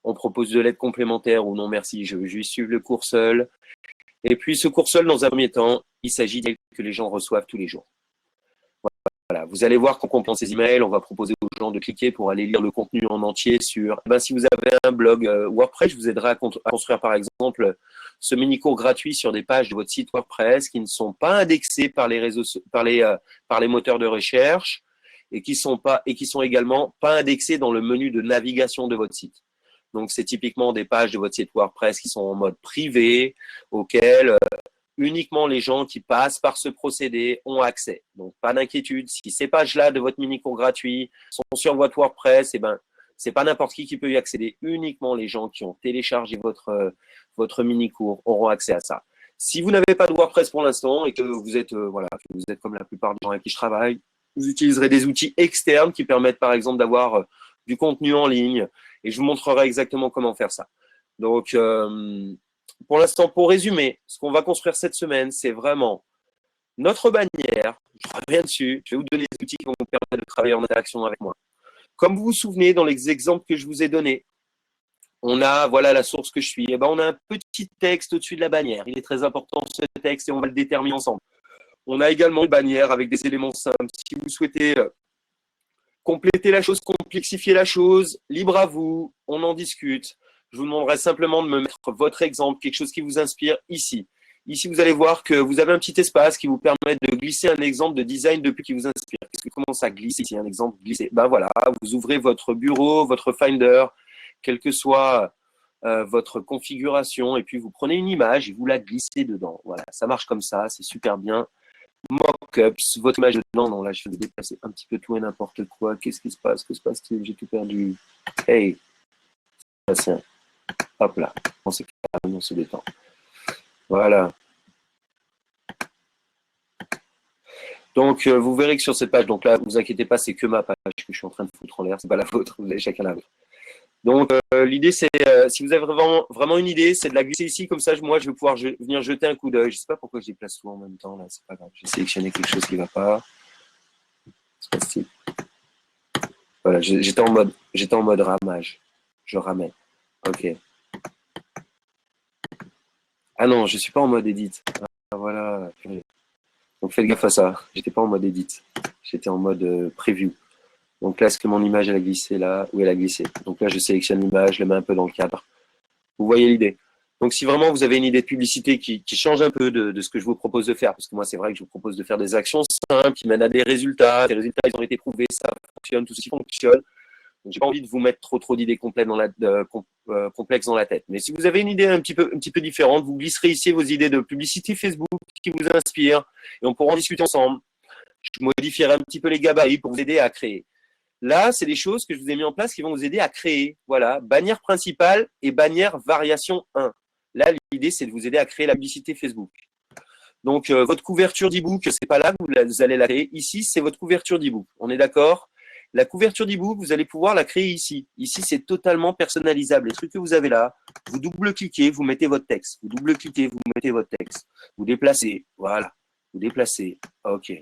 on propose de l'aide complémentaire ou non merci, je veux juste suivre le cours seul. Et puis ce cours seul, dans un premier temps, il s'agit d'aider que les gens reçoivent tous les jours. Voilà, vous allez voir qu'en complétant ces emails, on va proposer aux gens de cliquer pour aller lire le contenu en entier sur. Si vous avez un blog WordPress, je vous aiderai à construire par exemple ce mini cours gratuit sur des pages de votre site WordPress qui ne sont pas indexées par les réseaux, par les moteurs de recherche et qui sont également pas indexées dans le menu de navigation de votre site. Donc c'est typiquement des pages de votre site WordPress qui sont en mode privé auxquelles uniquement les gens qui passent par ce procédé ont accès. Donc, pas d'inquiétude. Si ces pages-là de votre mini-cours gratuit sont sur votre WordPress, eh ben, c'est pas n'importe qui peut y accéder. Uniquement les gens qui ont téléchargé votre mini-cours auront accès à ça. Si vous n'avez pas de WordPress pour l'instant et que vous êtes, que vous êtes comme la plupart des gens avec qui je travaille, vous utiliserez des outils externes qui permettent, par exemple, d'avoir du contenu en ligne. Et je vous montrerai exactement comment faire ça. Donc, pour l'instant, pour résumer, ce qu'on va construire cette semaine, c'est vraiment notre bannière. Je reviens dessus. Je vais vous donner des outils qui vont vous permettre de travailler en interaction avec moi. Comme vous vous souvenez, dans les exemples que je vous ai donnés, on a, voilà la source que je suis. Et ben, on a un petit texte au-dessus de la bannière. Il est très important ce texte et on va le déterminer ensemble. On a également une bannière avec des éléments simples. Si vous souhaitez compléter la chose, complexifier la chose, libre à vous, on en discute. Je vous demanderai simplement de me mettre votre exemple, quelque chose qui vous inspire ici. Ici, vous allez voir que vous avez un petit espace qui vous permet de glisser un exemple de design depuis qui vous inspire. Qu'est-ce que comment ça glisse ici, un exemple glissé? Ben voilà, vous ouvrez votre bureau, votre Finder, quelle que soit votre configuration, et puis vous prenez une image et vous la glissez dedans. Voilà, ça marche comme ça, c'est super bien. Mockups, votre image dedans. Non, là, je vais déplacer un petit peu tout et n'importe quoi. Qu'est-ce qui se passe? Que se passe-t-il? J'ai tout perdu. Hey, hop là, on s'est calme, on se détend. Voilà. Donc, vous verrez que sur cette page, donc là, vous inquiétez pas, c'est que ma page que je suis en train de foutre en l'air, c'est pas la vôtre, vous avez chacun la vôtre. Donc, l'idée, c'est, si vous avez vraiment une idée, c'est de la glisser ici, comme ça, moi, je vais pouvoir venir jeter un coup d'œil. Je sais pas pourquoi je déplace tout en même temps, là, c'est pas grave. J'ai sélectionné quelque chose qui va pas. C'est facile. Voilà, j'étais en mode ramage. Je ramais. Ok. Ah non, je suis pas en mode edit. Ah, voilà. Donc faites gaffe à ça. J'étais pas en mode edit. J'étais en mode preview. Donc là, est-ce que mon image elle a glissé là? Oui, elle a glissé. Donc là, je sélectionne l'image, je la mets un peu dans le cadre. Vous voyez l'idée. Donc si vraiment vous avez une idée de publicité qui change un peu de ce que je vous propose de faire, parce que moi c'est vrai que je vous propose de faire des actions simples qui mènent à des résultats, ces résultats ils ont été prouvés, ça fonctionne, tout ceci fonctionne. J'ai pas envie de vous mettre trop d'idées complexes dans la tête. Mais si vous avez une idée un petit peu différente, vous glisserez ici vos idées de publicité Facebook qui vous inspirent et on pourra en discuter ensemble. Je modifierai un petit peu les gabarits pour vous aider à créer. Là, c'est des choses que je vous ai mis en place qui vont vous aider à créer. Voilà, bannière principale et bannière variation 1. Là, l'idée, c'est de vous aider à créer la publicité Facebook. Donc, votre couverture d'e-book, c'est pas là que vous allez la créer. Ici, c'est votre couverture d'e-book. On est d'accord? La couverture d'e-book, vous allez pouvoir la créer ici. Ici, c'est totalement personnalisable. Les trucs que vous avez là, vous double-cliquez, vous mettez votre texte. Vous double-cliquez, vous mettez votre texte. Vous déplacez, voilà. Vous déplacez, ok.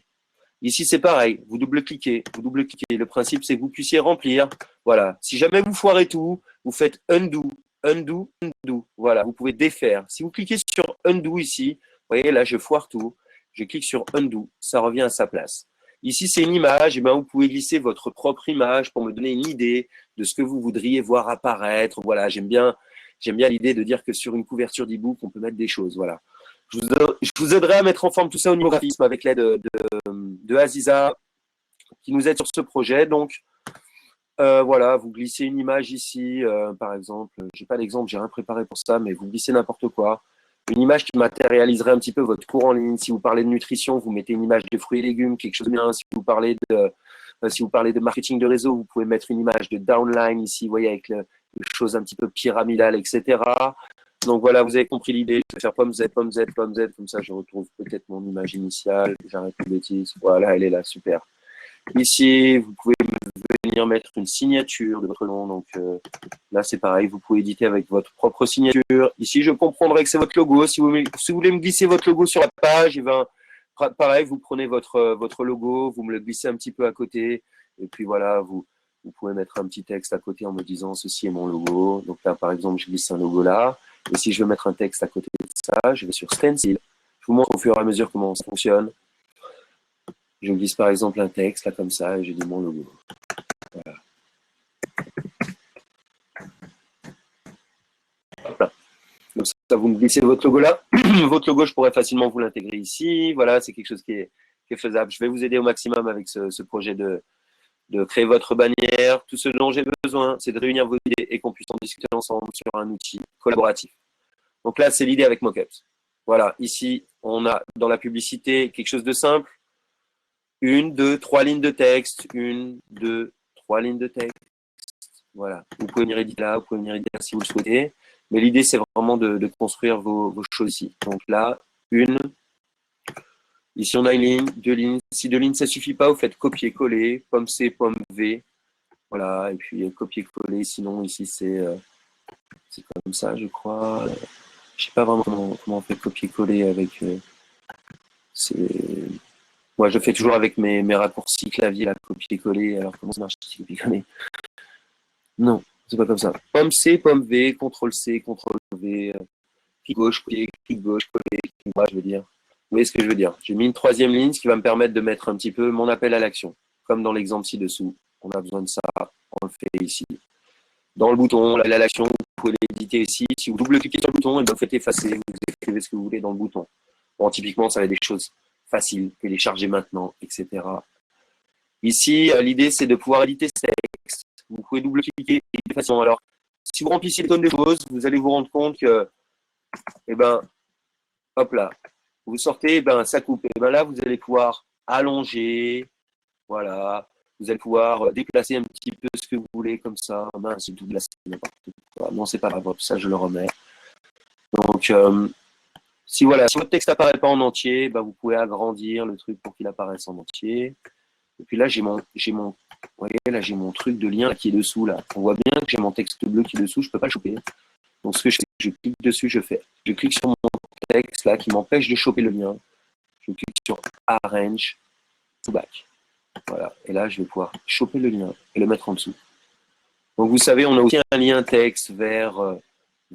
Ici, c'est pareil. Vous double-cliquez, vous double-cliquez. Le principe, c'est que vous puissiez remplir. Voilà. Si jamais vous foirez tout, vous faites undo, undo, undo. Voilà. Vous pouvez défaire. Si vous cliquez sur undo ici, vous voyez, là, je foire tout. Je clique sur Undo, ça revient à sa place. Ici, c'est une image, et ben, vous pouvez glisser votre propre image pour me donner une idée de ce que vous voudriez voir apparaître. Voilà, j'aime bien l'idée de dire que sur une couverture d'e-book, on peut mettre des choses. Voilà. Je vous aiderai à mettre en forme tout ça au niveau graphisme avec l'aide de Aziza qui nous aide sur ce projet. Donc, voilà, vous glissez une image ici, par exemple. Je n'ai pas d'exemple, j'ai rien préparé pour ça, mais vous glissez n'importe quoi. Une image qui matérialiserait un petit peu votre cours en ligne. Si vous parlez de nutrition, vous mettez une image de fruits et légumes, quelque chose de bien. Si vous parlez de marketing de réseau, vous pouvez mettre une image de downline ici, vous voyez, avec les choses un petit peu pyramidales, etc. Donc voilà, vous avez compris l'idée. Je vais faire pomme Z, pomme Z, pomme Z, comme ça je retrouve peut-être mon image initiale. J'arrête les bêtises. Voilà, elle est là, super. Ici, vous pouvez venir mettre une signature de votre nom. Donc là, c'est pareil, vous pouvez éditer avec votre propre signature. Ici, je comprendrai que c'est votre logo. Si vous voulez me glisser votre logo sur la page, eh ben, pareil, vous prenez votre logo, vous me le glissez un petit peu à côté. Et puis voilà, vous pouvez mettre un petit texte à côté en me disant ceci est mon logo. Donc là, par exemple, je glisse un logo là. Et si je veux mettre un texte à côté de ça, je vais sur Stencil. Je vous montre au fur et à mesure comment ça fonctionne. Je glisse par exemple un texte là comme ça et j'ai dit mon logo. Voilà. Hop là. Donc ça, vous me glissez votre logo là. Votre logo, je pourrais facilement vous l'intégrer ici. Voilà, c'est quelque chose qui est faisable. Je vais vous aider au maximum avec ce projet de créer votre bannière. Tout ce dont j'ai besoin, c'est de réunir vos idées et qu'on puisse en discuter ensemble sur un outil collaboratif. Donc là, c'est l'idée avec Mockups. Voilà, ici, on a dans la publicité quelque chose de simple. 1, 2, 3 lignes de texte. 1, 2, 3 lignes de texte. Voilà. Vous pouvez venir éditer là, vous pouvez venir éditer là si vous le souhaitez. Mais l'idée, c'est vraiment de construire vos choses ici. Donc là, 1. Ici, on a une ligne, 2 lignes. Si 2 lignes, ça ne suffit pas, vous faites copier-coller, pomme C, pomme V. Voilà, et puis copier-coller. Sinon, ici, c'est comme ça, je crois. Je ne sais pas vraiment comment on fait copier-coller avec... Moi, je fais toujours avec mes raccourcis clavier, là, copier-coller. Alors, comment ça marche ici, copier-coller? Non, c'est pas comme ça. Pomme C, pomme V, CTRL C, CTRL V, clic gauche, coller, clic gauche, coller, clic droit, je veux dire. Vous voyez ce que je veux dire? J'ai mis une troisième ligne, ce qui va me permettre de mettre un petit peu mon appel à l'action. Comme dans l'exemple ci-dessous. On a besoin de ça, on le fait ici. Dans le bouton, l'appel à l'action, vous pouvez l'éditer ici. Si vous double-cliquez sur le bouton, et bien vous faites effacer, vous écrivez ce que vous voulez dans le bouton. Bon, typiquement, ça va être des choses faciles, télécharger maintenant, etc. Ici, l'idée, c'est de pouvoir éditer ce texte. Vous pouvez double-cliquer de façon. Alors, si vous remplissez une tonne de choses, vous allez vous rendre compte que, eh ben, hop là, vous sortez, eh ben, ça coupe. Et ben là, vous allez pouvoir allonger, voilà. Vous allez pouvoir déplacer un petit peu ce que vous voulez comme ça. Mince, c'est tout glacé, n'importe quoi. Non, c'est pas grave, ça, je le remets. Donc, si votre texte n'apparaît pas en entier, ben, vous pouvez agrandir le truc pour qu'il apparaisse en entier. Et puis là, j'ai mon truc de lien qui est dessous là. On voit bien que j'ai mon texte bleu qui est dessous, je ne peux pas le choper. Donc ce que je fais, je clique dessus, je clique sur mon texte là qui m'empêche de choper le lien. Je clique sur Arrange to Back. Voilà. Et là, je vais pouvoir choper le lien et le mettre en dessous. Donc vous savez, on a aussi un lien texte vers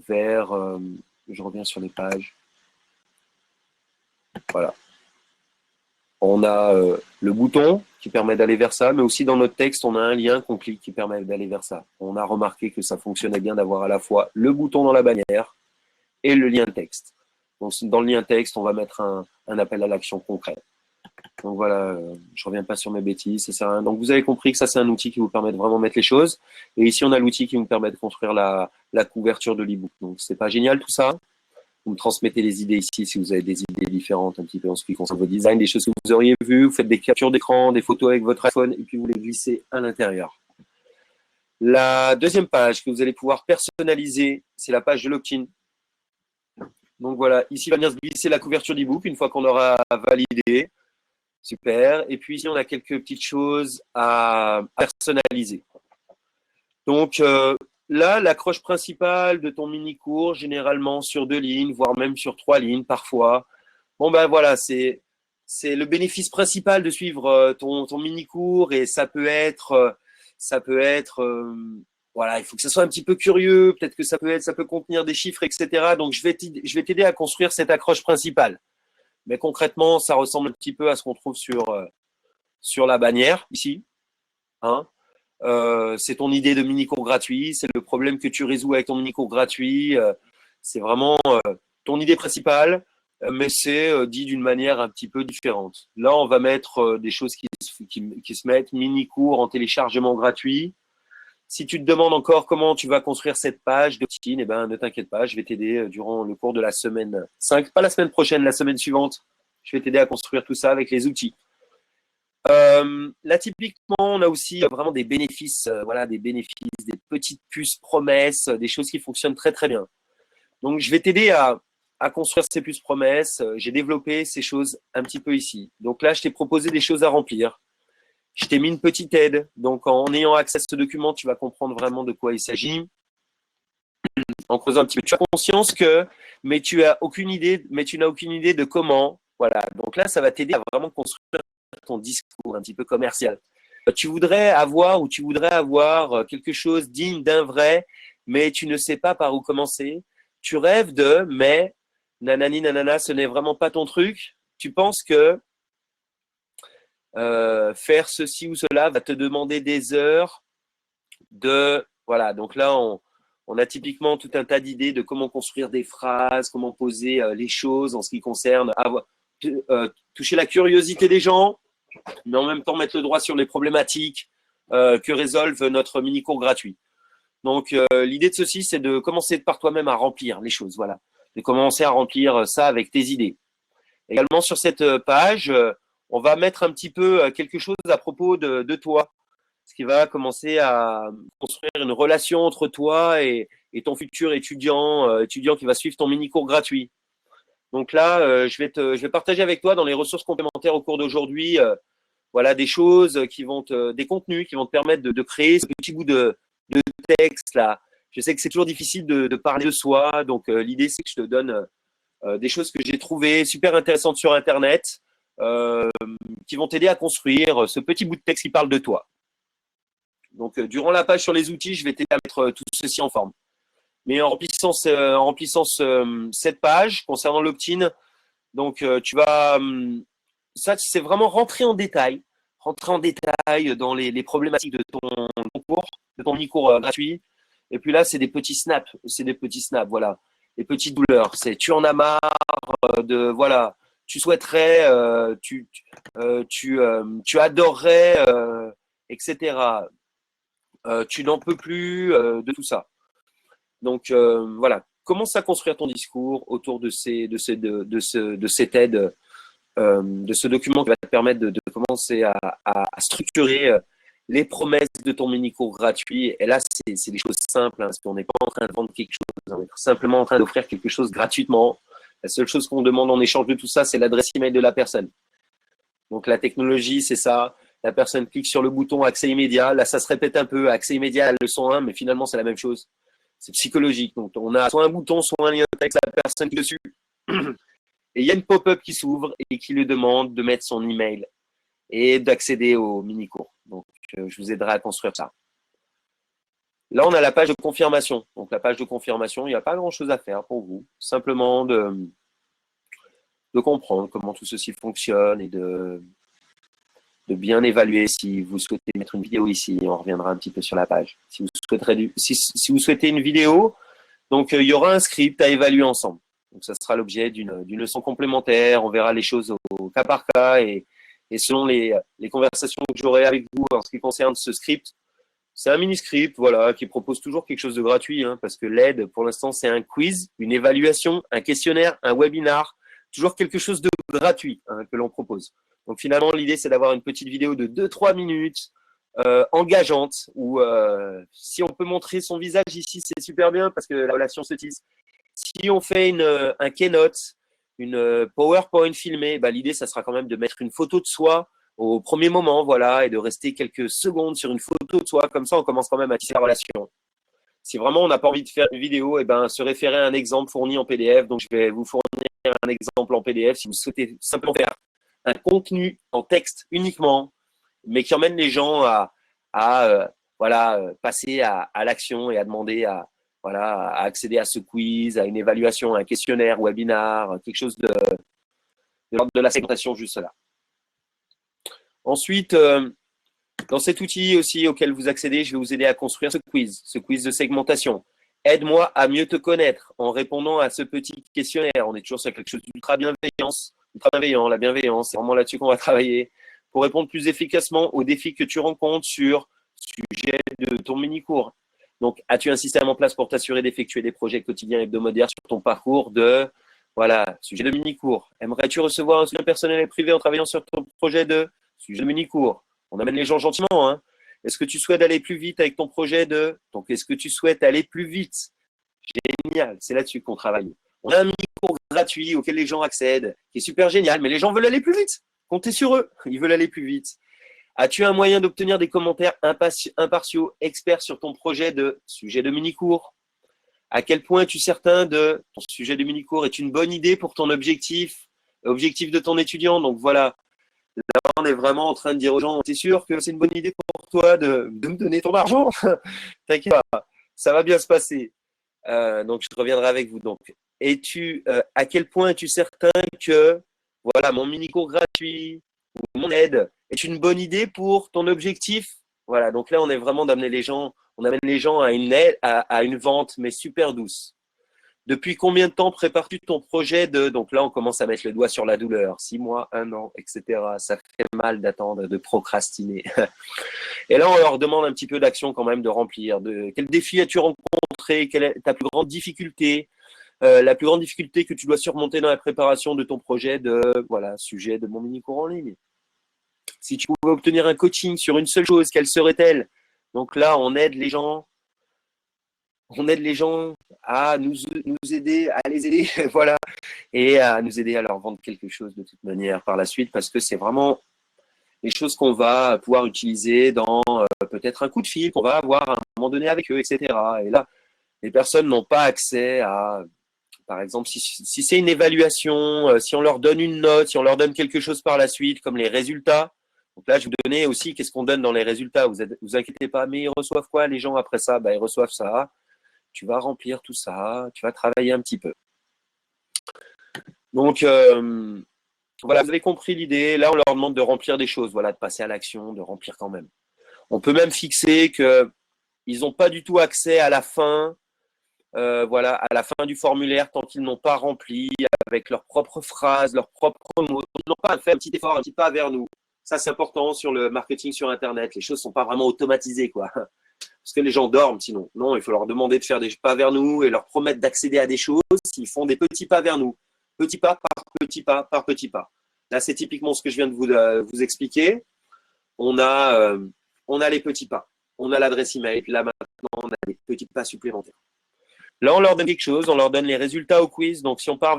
je reviens sur les pages. Voilà. On a le bouton qui permet d'aller vers ça, mais aussi dans notre texte, on a un lien qu'on clique qui permet d'aller vers ça. On a remarqué que ça fonctionnait bien d'avoir à la fois le bouton dans la bannière et le lien texte. Donc, dans le lien texte, on va mettre un appel à l'action concret. Donc voilà, je ne reviens pas sur mes bêtises, ça sert à rien. Donc vous avez compris que ça, c'est un outil qui vous permet de vraiment mettre les choses. Et ici, on a l'outil qui nous permet de construire la couverture de l'e-book. Donc, c'est pas génial tout ça? Vous me transmettez les idées ici si vous avez des idées différentes un petit peu en ce qui concerne votre design, des choses que vous auriez vues, vous faites des captures d'écran, des photos avec votre iPhone et puis vous les glissez à l'intérieur. La deuxième page que vous allez pouvoir personnaliser, c'est la page de l'opt-in. Donc voilà, ici, il va venir se glisser la couverture d'e-book une fois qu'on aura validé. Super. Et puis ici, on a quelques petites choses à personnaliser. Donc, là, l'accroche principale de ton mini-cours, généralement sur 2 lignes, voire même sur 3 lignes parfois. Bon, ben voilà, c'est le bénéfice principal de suivre ton mini-cours et ça peut être, voilà, il faut que ça soit un petit peu curieux, peut-être que ça peut contenir des chiffres, etc. Donc, je vais t'aider à construire cette accroche principale. Mais concrètement, ça ressemble un petit peu à ce qu'on trouve sur la bannière, ici. Hein. C'est ton idée de mini-cours gratuit, c'est le problème que tu résous avec ton mini-cours gratuit. C'est vraiment ton idée principale, mais c'est dit d'une manière un petit peu différente. Là, on va mettre des choses qui se mettent, mini-cours en téléchargement gratuit. Si tu te demandes encore comment tu vas construire cette page de routine, eh ben, ne t'inquiète pas, je vais t'aider durant le cours de la semaine 5, pas la semaine prochaine, la semaine suivante. Je vais t'aider à construire tout ça avec les outils. Là, typiquement, on a aussi vraiment des bénéfices, voilà, des bénéfices, des petites puces promesses, des choses qui fonctionnent très, très bien. Donc, je vais t'aider à construire ces puces promesses. J'ai développé ces choses un petit peu ici. Donc là, je t'ai proposé des choses à remplir. Je t'ai mis une petite aide. Donc, en ayant accès à ce document, tu vas comprendre vraiment de quoi il s'agit. En creusant un petit peu, tu as conscience que, mais tu n'as aucune idée de comment. Voilà. Donc là, ça va t'aider à vraiment construire ton discours un petit peu commercial. Tu voudrais avoir quelque chose digne d'un vrai, mais tu ne sais pas par où commencer. Tu rêves mais nanani nanana, ce n'est vraiment pas ton truc. Tu penses que faire ceci ou cela va te demander des heures voilà. Donc là, on a typiquement tout un tas d'idées de comment construire des phrases, comment poser les choses en ce qui concerne toucher la curiosité des gens, mais en même temps mettre le droit sur les problématiques que résolve notre mini-cours gratuit. Donc, l'idée de ceci, c'est de commencer par toi-même à remplir les choses, voilà. De commencer à remplir ça avec tes idées. Également, sur cette page, on va mettre un petit peu quelque chose à propos de toi, ce qui va commencer à construire une relation entre toi et ton futur étudiant qui va suivre ton mini-cours gratuit. Donc là, je vais partager avec toi dans les ressources complémentaires au cours d'aujourd'hui voilà, des choses des contenus qui vont te permettre de créer ce petit bout de texte là. Je sais que c'est toujours difficile de parler de soi, donc l'idée c'est que je te donne des choses que j'ai trouvées super intéressantes sur Internet euh, qui vont t'aider à construire ce petit bout de texte qui parle de toi. Donc, durant la page sur les outils, je vais t'aider à mettre tout ceci en forme. Mais en remplissant cette page concernant l'opt-in, donc tu vas ça, c'est vraiment rentrer en détail dans les problématiques de ton cours, de ton mini-cours gratuit. Et puis là, c'est des petits snaps, voilà, les petites douleurs. C'est tu en as marre voilà, tu souhaiterais, tu adorerais, etc. Tu n'en peux plus de tout ça. Donc voilà, commence à construire ton discours autour de cette aide de ce document qui va te permettre de commencer à structurer les promesses de ton mini-cours gratuit. Et là, c'est des choses simples, hein, parce qu'on n'est pas en train de vendre quelque chose, on est simplement en train d'offrir quelque chose gratuitement. La seule chose qu'on demande en échange de tout ça, c'est l'adresse email de la personne. Donc la technologie, c'est ça. La personne clique sur le bouton accès immédiat. Là, ça se répète un peu, accès immédiat à la leçon 1, mais finalement, c'est la même chose. C'est psychologique. Donc, on a soit un bouton, soit un lien avec la personne qui est dessus. Et il y a une pop-up qui s'ouvre et qui lui demande de mettre son email et d'accéder au mini-cours. Donc, je vous aiderai à construire ça. Là, on a la page de confirmation. Donc, la page de confirmation, il n'y a pas grand-chose à faire pour vous. Simplement de comprendre comment tout ceci fonctionne et de bien évaluer si vous souhaitez mettre une vidéo ici. On reviendra un petit peu sur la page. Si vous souhaitez une vidéo, donc il y aura un script à évaluer ensemble. Donc, ça sera l'objet d'une leçon complémentaire. On verra les choses au cas par cas et selon les conversations que j'aurai avec vous en ce qui concerne ce script. C'est un mini-script, voilà, qui propose toujours quelque chose de gratuit, hein, parce que l'aide, pour l'instant, c'est un quiz, une évaluation, un questionnaire, un webinar, toujours quelque chose de gratuit hein, que l'on propose. Donc finalement, l'idée, c'est d'avoir une petite vidéo de 2-3 minutes, engageante, où si on peut montrer son visage ici, c'est super bien, parce que la relation se tisse. Si on fait un keynote, une PowerPoint filmée, bah, l'idée, ça sera quand même de mettre une photo de soi au premier moment, voilà, et de rester quelques secondes sur une photo de soi. Comme ça, on commence quand même à tisser la relation. Si vraiment on n'a pas envie de faire une vidéo, eh ben, se référer à un exemple fourni en PDF. Donc, je vais vous fournir un exemple en PDF si vous souhaitez simplement faire un contenu en texte uniquement, mais qui emmène les gens voilà, passer à l'action et à demander à accéder à ce quiz, à une évaluation, à un questionnaire, webinar, quelque chose de l'ordre de la segmentation, juste là. Ensuite, dans cet outil aussi auquel vous accédez, je vais vous aider à construire ce quiz de segmentation. Aide-moi à mieux te connaître en répondant à ce petit questionnaire. On est toujours sur quelque chose d'ultra bienveillant. La bienveillance, c'est vraiment là-dessus qu'on va travailler pour répondre plus efficacement aux défis que tu rencontres sur le sujet de ton mini-cours. Donc, as-tu un système en place pour t'assurer d'effectuer des projets quotidiens hebdomadaires sur ton parcours de, voilà, sujet de mini-cours. Aimerais-tu recevoir un soutien personnel et privé en travaillant sur ton projet de sujet de mini-cours? On amène les gens gentiment, hein. Est-ce que tu souhaites aller plus vite avec ton projet de… Donc, est-ce que tu souhaites aller plus vite? Génial, c'est là-dessus qu'on travaille. On a un mini-cours gratuit auquel les gens accèdent, qui est super génial, mais les gens veulent aller plus vite. Comptez sur eux, ils veulent aller plus vite. As-tu un moyen d'obtenir des commentaires impartiaux, experts sur ton projet de sujet de mini-cours? À quel point es-tu certain de ton sujet de mini-cours est une bonne idée pour ton objectif de ton étudiant? Donc voilà, là on est vraiment en train de dire aux gens, t'es sûr que c'est une bonne idée pour toi de me donner ton argent? T'inquiète pas, ça va bien se passer. Donc je reviendrai avec vous. Donc, à quel point es-tu certain que voilà, mon mini-cours gratuit ou mon aide est une bonne idée pour ton objectif? Voilà, donc là on est vraiment d'amener les gens, on amène les gens à une aide, à une vente, mais super douce. Depuis combien de temps prépares-tu ton projet de… Donc là, on commence à mettre le doigt sur la douleur. 6 mois, 1 an, etc. Ça fait mal d'attendre, de procrastiner. Et là, on leur demande un petit peu d'action quand même, de remplir. Quel défi as-tu rencontré? Quelle est ta plus grande difficulté? La plus grande difficulté que tu dois surmonter dans la préparation de ton projet de, voilà, sujet de mon mini-cours en ligne. Si tu pouvais obtenir un coaching sur une seule chose, quelle serait-elle? Donc là, on aide les gens à nous aider, à les aider, voilà, et à nous aider à leur vendre quelque chose de toute manière par la suite, parce que c'est vraiment les choses qu'on va pouvoir utiliser dans peut-être un coup de fil qu'on va avoir à un moment donné avec eux, etc. Et là, les personnes n'ont pas accès à, par exemple, si c'est une évaluation, si on leur donne une note, si on leur donne quelque chose par la suite, comme les résultats. Donc là, je vous donnais aussi qu'est-ce qu'on donne dans les résultats. Vous inquiétez pas, mais ils reçoivent quoi les gens après ça? Ils reçoivent ça. Tu vas remplir tout ça, tu vas travailler un petit peu. Donc, voilà, vous avez compris l'idée. Là, on leur demande de remplir des choses, voilà, de passer à l'action, de remplir quand même. On peut même fixer qu'ils n'ont pas du tout accès à la fin, voilà, à la fin du formulaire tant qu'ils n'ont pas rempli avec leurs propres phrases, leurs propres mots. Ils n'ont pas fait un petit effort, un petit pas vers nous. Ça, c'est important sur le marketing sur Internet. Les choses ne sont pas vraiment automatisées, quoi. Parce que les gens dorment sinon. Non, il faut leur demander de faire des pas vers nous et leur promettre d'accéder à des choses s'ils font des petits pas vers nous. Petit pas par petit pas par petit pas. Là, c'est typiquement ce que je viens de vous expliquer. On a les petits pas. On a l'adresse email. Là, maintenant, on a des petits pas supplémentaires. Là, on leur donne quelque chose. On leur donne les résultats au quiz. Donc, si on part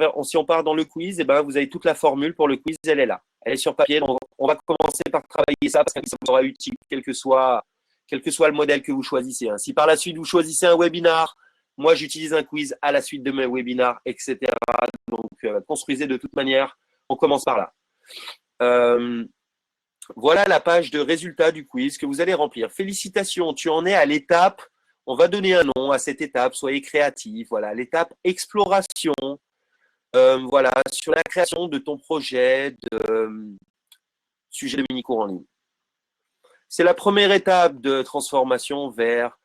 dans le quiz, vous avez toute la formule pour le quiz. Elle est là. Elle est sur papier. Donc, on va commencer par travailler ça parce que ça vous sera utile, quel que soit le modèle que vous choisissez. Si par la suite, vous choisissez un webinar, moi, j'utilise un quiz à la suite de mes webinars, etc. Donc, construisez de toute manière. On commence par là. Voilà la page de résultats du quiz que vous allez remplir. Félicitations, tu en es à l'étape. On va donner un nom à cette étape. Soyez créatifs. Voilà, l'étape exploration. Voilà, sur la création de ton projet de sujet de mini-cours en ligne. C'est la première étape de transformation vers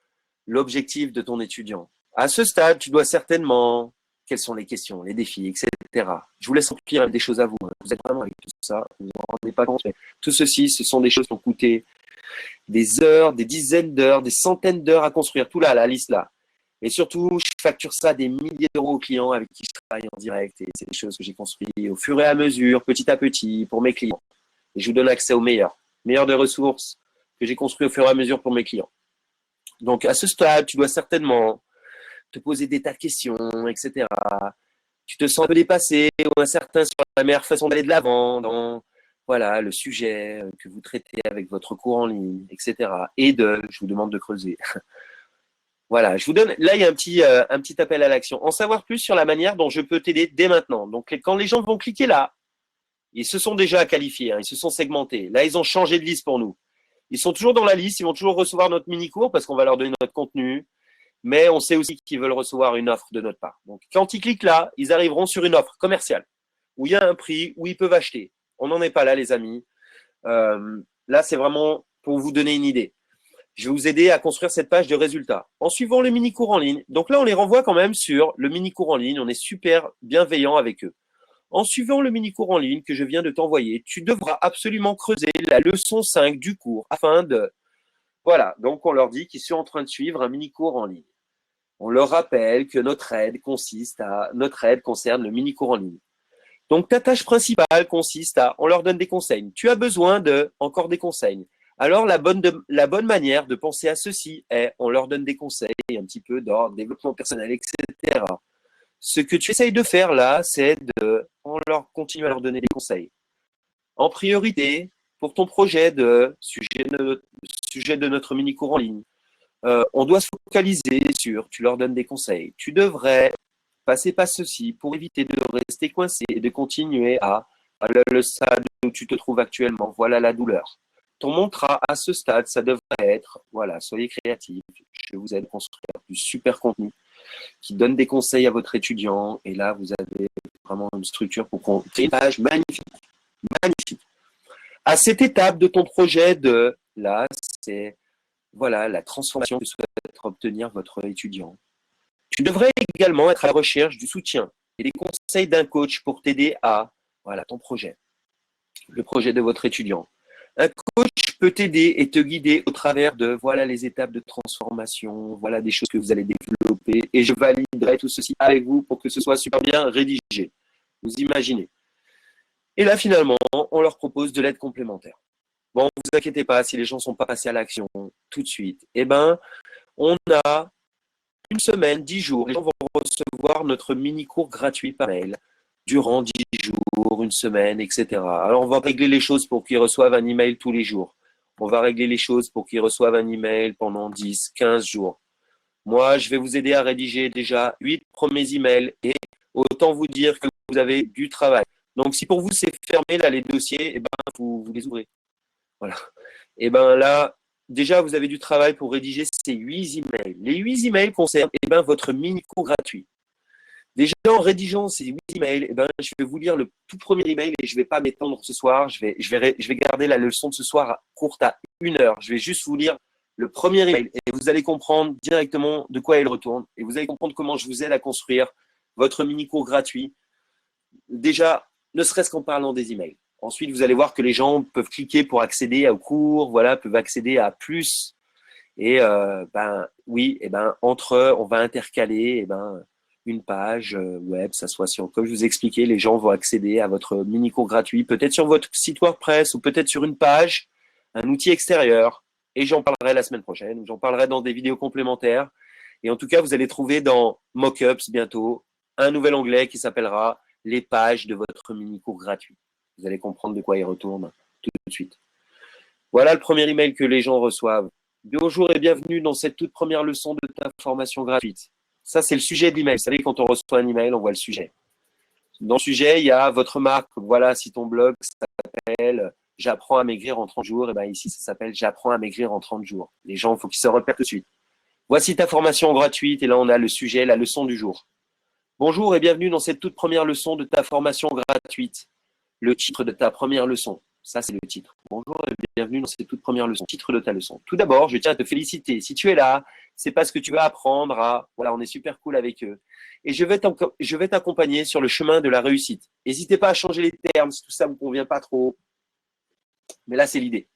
l'objectif de ton étudiant. À ce stade, tu dois certainement… Quelles sont les questions, les défis, etc. Je vous laisse remplir des choses à vous. Vous êtes vraiment avec tout ça. Vous ne vous rendez pas compte. Tout ceci, ce sont des choses qui ont coûté des heures, des dizaines d'heures, des centaines d'heures à construire. Tout là, la liste là. Et surtout, je facture ça des milliers d'euros aux clients avec qui je travaille en direct. Et c'est des choses que j'ai construites au fur et à mesure, petit à petit, pour mes clients. Et je vous donne accès aux meilleurs des ressources que j'ai construites au fur et à mesure pour mes clients. Donc, à ce stade, tu dois certainement te poser des tas de questions, etc. Tu te sens un peu dépassé ou incertain sur la meilleure façon d'aller de l'avant dans voilà, le sujet que vous traitez avec votre cours en ligne, etc. Et je vous demande de creuser. Voilà, je vous donne, là, il y a un petit appel à l'action. En savoir plus sur la manière dont je peux t'aider dès maintenant. Donc, quand les gens vont cliquer là, ils se sont déjà qualifiés, ils se sont segmentés. Là, ils ont changé de liste pour nous. Ils sont toujours dans la liste, ils vont toujours recevoir notre mini-cours parce qu'on va leur donner notre contenu. Mais on sait aussi qu'ils veulent recevoir une offre de notre part. Donc, quand ils cliquent là, ils arriveront sur une offre commerciale où il y a un prix, où ils peuvent acheter. On n'en est pas là, les amis. Là, c'est vraiment pour vous donner une idée. Je vais vous aider à construire cette page de résultats en suivant les mini-cours en ligne. Donc là, on les renvoie quand même sur le mini-cours en ligne. On est super bienveillant avec eux. En suivant le mini-cours en ligne que je viens de t'envoyer, tu devras absolument creuser la leçon 5 du cours afin de… Voilà, donc on leur dit qu'ils sont en train de suivre un mini-cours en ligne. On leur rappelle que notre aide concerne le mini-cours en ligne. Donc ta tâche principale consiste à… On leur donne des conseils. Tu as besoin de… Encore des conseils. Alors la bonne manière de penser à ceci est… On leur donne des conseils un petit peu d'ordre développement personnel, etc. Ce que tu essayes de faire là, c'est de… On leur continue à leur donner des conseils. En priorité, pour ton projet de sujet de notre mini-cours en ligne, on doit se focaliser sur… Tu leur donnes des conseils. Tu devrais passer par ceci pour éviter de rester coincé et de continuer à le stade où tu te trouves actuellement. Voilà la douleur. Ton mantra à ce stade, ça devrait être, voilà, soyez créatifs, je vous aide à construire du super contenu qui donne des conseils à votre étudiant. Et là, vous avez vraiment une structure pour créer une page magnifique. Magnifique. À cette étape de ton projet de, là, c'est, voilà, la transformation que souhaite obtenir votre étudiant. Tu devrais également être à la recherche du soutien et des conseils d'un coach pour t'aider à, voilà, ton projet, le projet de votre étudiant. Un coach peut t'aider et te guider au travers de, voilà, les étapes de transformation, voilà des choses que vous allez développer et je validerai tout ceci avec vous pour que ce soit super bien rédigé. Vous imaginez. Et là, finalement, on leur propose de l'aide complémentaire. Bon, ne vous inquiétez pas, si les gens ne sont pas passés à l'action tout de suite, eh ben, on a une semaine, 10 jours, les gens vont recevoir notre mini-cours gratuit par mail durant 10 jours, une semaine, etc. Alors, on va régler les choses pour qu'ils reçoivent un email tous les jours. On va régler les choses pour qu'ils reçoivent un email pendant 10, 15 jours. Moi, je vais vous aider à rédiger déjà 8 premiers emails et autant vous dire que vous avez du travail. Donc, si pour vous, c'est fermé, là, les dossiers, eh ben, vous les ouvrez. Voilà. Et ben là, déjà, vous avez du travail pour rédiger ces 8 emails. Les 8 emails concernent votre mini-cours gratuit. Déjà, en rédigeant ces 8 emails, je vais vous lire le tout premier email et je ne vais pas m'étendre ce soir. Je vais garder la leçon de ce soir courte à 1 heure. Je vais juste vous lire le premier email et vous allez comprendre directement de quoi il retourne et vous allez comprendre comment je vous aide à construire votre mini-cours gratuit. Déjà, ne serait-ce qu'en parlant des emails. Ensuite, vous allez voir que les gens peuvent cliquer pour accéder au cours, voilà, peuvent accéder à plus. Et oui, entre eux, on va intercaler une page web, ça soit sur, comme je vous expliquais, les gens vont accéder à votre mini-cours gratuit, peut-être sur votre site WordPress ou peut-être sur une page, un outil extérieur. Et j'en parlerai la semaine prochaine, ou j'en parlerai dans des vidéos complémentaires. Et en tout cas, vous allez trouver dans Mockups bientôt un nouvel onglet qui s'appellera les pages de votre mini-cours gratuit. Vous allez comprendre de quoi il retourne tout de suite. Voilà le premier email que les gens reçoivent. Bonjour et bienvenue dans cette toute première leçon de ta formation gratuite. Ça, c'est le sujet de l'email. Vous savez, quand on reçoit un email, on voit le sujet. Dans le sujet, il y a votre marque. Voilà, si ton blog s'appelle « J'apprends à maigrir en 30 jours », et ici, ça s'appelle « J'apprends à maigrir en 30 jours ». Les gens, il faut qu'ils se repèrent tout de suite. Voici ta formation gratuite et là, on a le sujet, la leçon du jour. Bonjour et bienvenue dans cette toute première leçon de ta formation gratuite. Le titre de ta première leçon. Ça, c'est le titre. Bonjour et bienvenue dans cette toute première leçon. Titre de ta leçon. Tout d'abord, je tiens à te féliciter. Si tu es là, c'est parce que tu vas apprendre à… Voilà, on est super cool avec eux. Et je vais t'accompagner sur le chemin de la réussite. N'hésitez pas à changer les termes si tout ça ne vous convient pas trop. Mais là, c'est l'idée.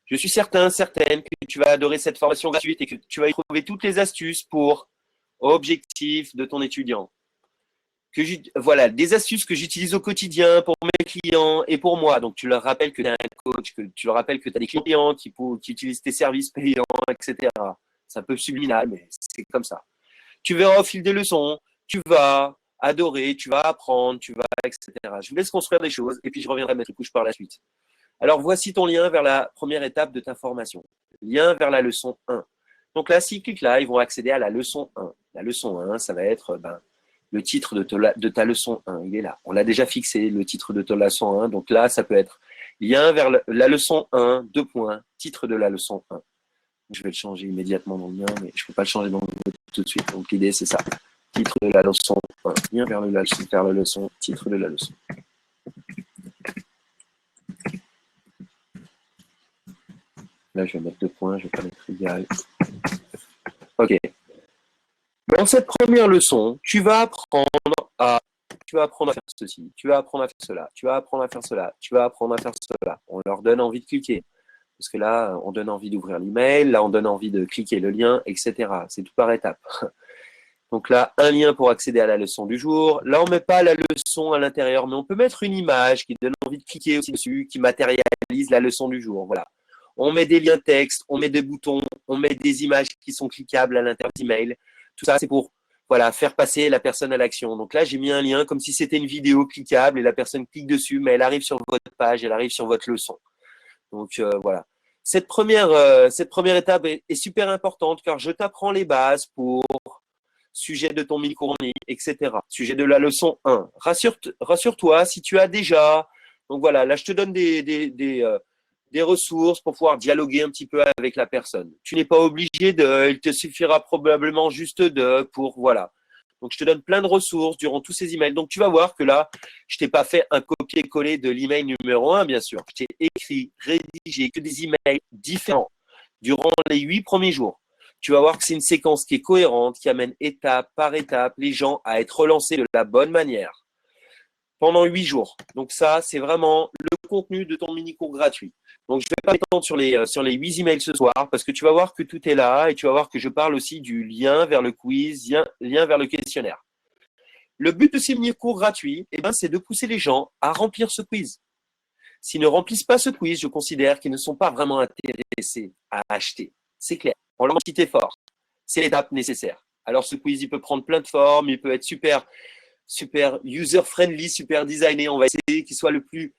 Je suis certaine que tu vas adorer cette formation gratuite et que tu vas y trouver toutes les astuces pour objectif de ton étudiant. Voilà, des astuces que j'utilise au quotidien pour mes clients et pour moi. Donc, tu leur rappelles que tu es un coach, que tu leur rappelles que tu as des clients qui utilisent tes services payants, etc. C'est un peu subliminal, mais c'est comme ça. Tu verras au fil des leçons, tu vas adorer, tu vas apprendre, etc. Je vous laisse construire des choses et puis je reviendrai mettre une couche par la suite. Alors, voici ton lien vers la première étape de ta formation. Lien vers la leçon 1. Donc là, s'ils cliquent là, ils vont accéder à la leçon 1. La leçon 1, ça va être le titre de ta leçon 1. Il est là. On l'a déjà fixé, le titre de ta leçon 1. Donc là, ça peut être lien vers la leçon 1, 2 points, titre de la leçon 1. Je vais le changer immédiatement dans le mien, mais je ne peux pas le changer dans le tout de suite. Donc l'idée, c'est ça. titre de la leçon. Voilà, lien vers la leçon, titre de la leçon. Là, je vais mettre 2 points, je vais pas mettre égal. Ok. Dans cette première leçon, tu vas apprendre à faire ceci, tu vas apprendre à faire cela, tu vas apprendre à faire cela, tu vas apprendre à faire cela. On leur donne envie de cliquer. Parce que là, on donne envie d'ouvrir l'email, là, on donne envie de cliquer le lien, etc. C'est tout par étapes. Donc là, un lien pour accéder à la leçon du jour. Là, on ne met pas la leçon à l'intérieur, mais on peut mettre une image qui donne envie de cliquer aussi dessus, qui matérialise la leçon du jour. Voilà. On met des liens texte, on met des boutons, on met des images qui sont cliquables à l'intérieur d'email. Tout ça, c'est pour faire passer la personne à l'action. Donc là, j'ai mis un lien comme si c'était une vidéo cliquable et la personne clique dessus, mais elle arrive sur votre page, elle arrive sur votre leçon. Donc voilà. Cette première étape est super importante car je t'apprends les bases pour sujet de ton micro-learning, etc. Sujet de la leçon 1. Rassure-toi si tu as déjà. Donc voilà, là je te donne des ressources pour pouvoir dialoguer un petit peu avec la personne. Tu n'es pas obligé de, il te suffira probablement juste pour voilà. Donc je te donne plein de ressources durant tous ces emails. Donc tu vas voir que là, je t'ai pas fait un copier-coller de l'email numéro 1, bien sûr. Je t'ai écrit, rédigé que des emails différents durant les 8 premiers jours. Tu vas voir que c'est une séquence qui est cohérente, qui amène étape par étape les gens à être relancés de la bonne manière pendant 8 jours. Donc ça, c'est vraiment le contenu de ton mini-cours gratuit. Donc je ne vais pas m'étendre sur les 8 emails ce soir parce que tu vas voir que tout est là et tu vas voir que je parle aussi du lien vers le quiz, lien vers le questionnaire. Le but de ces mini-cours gratuits, c'est de pousser les gens à remplir ce quiz. S'ils ne remplissent pas ce quiz, je considère qu'ils ne sont pas vraiment intéressés à acheter. C'est clair. On leur petit effort. C'est l'étape nécessaire. Alors ce quiz, il peut prendre plein de formes, il peut être super user-friendly, super designé. On va essayer qu'il soit le plus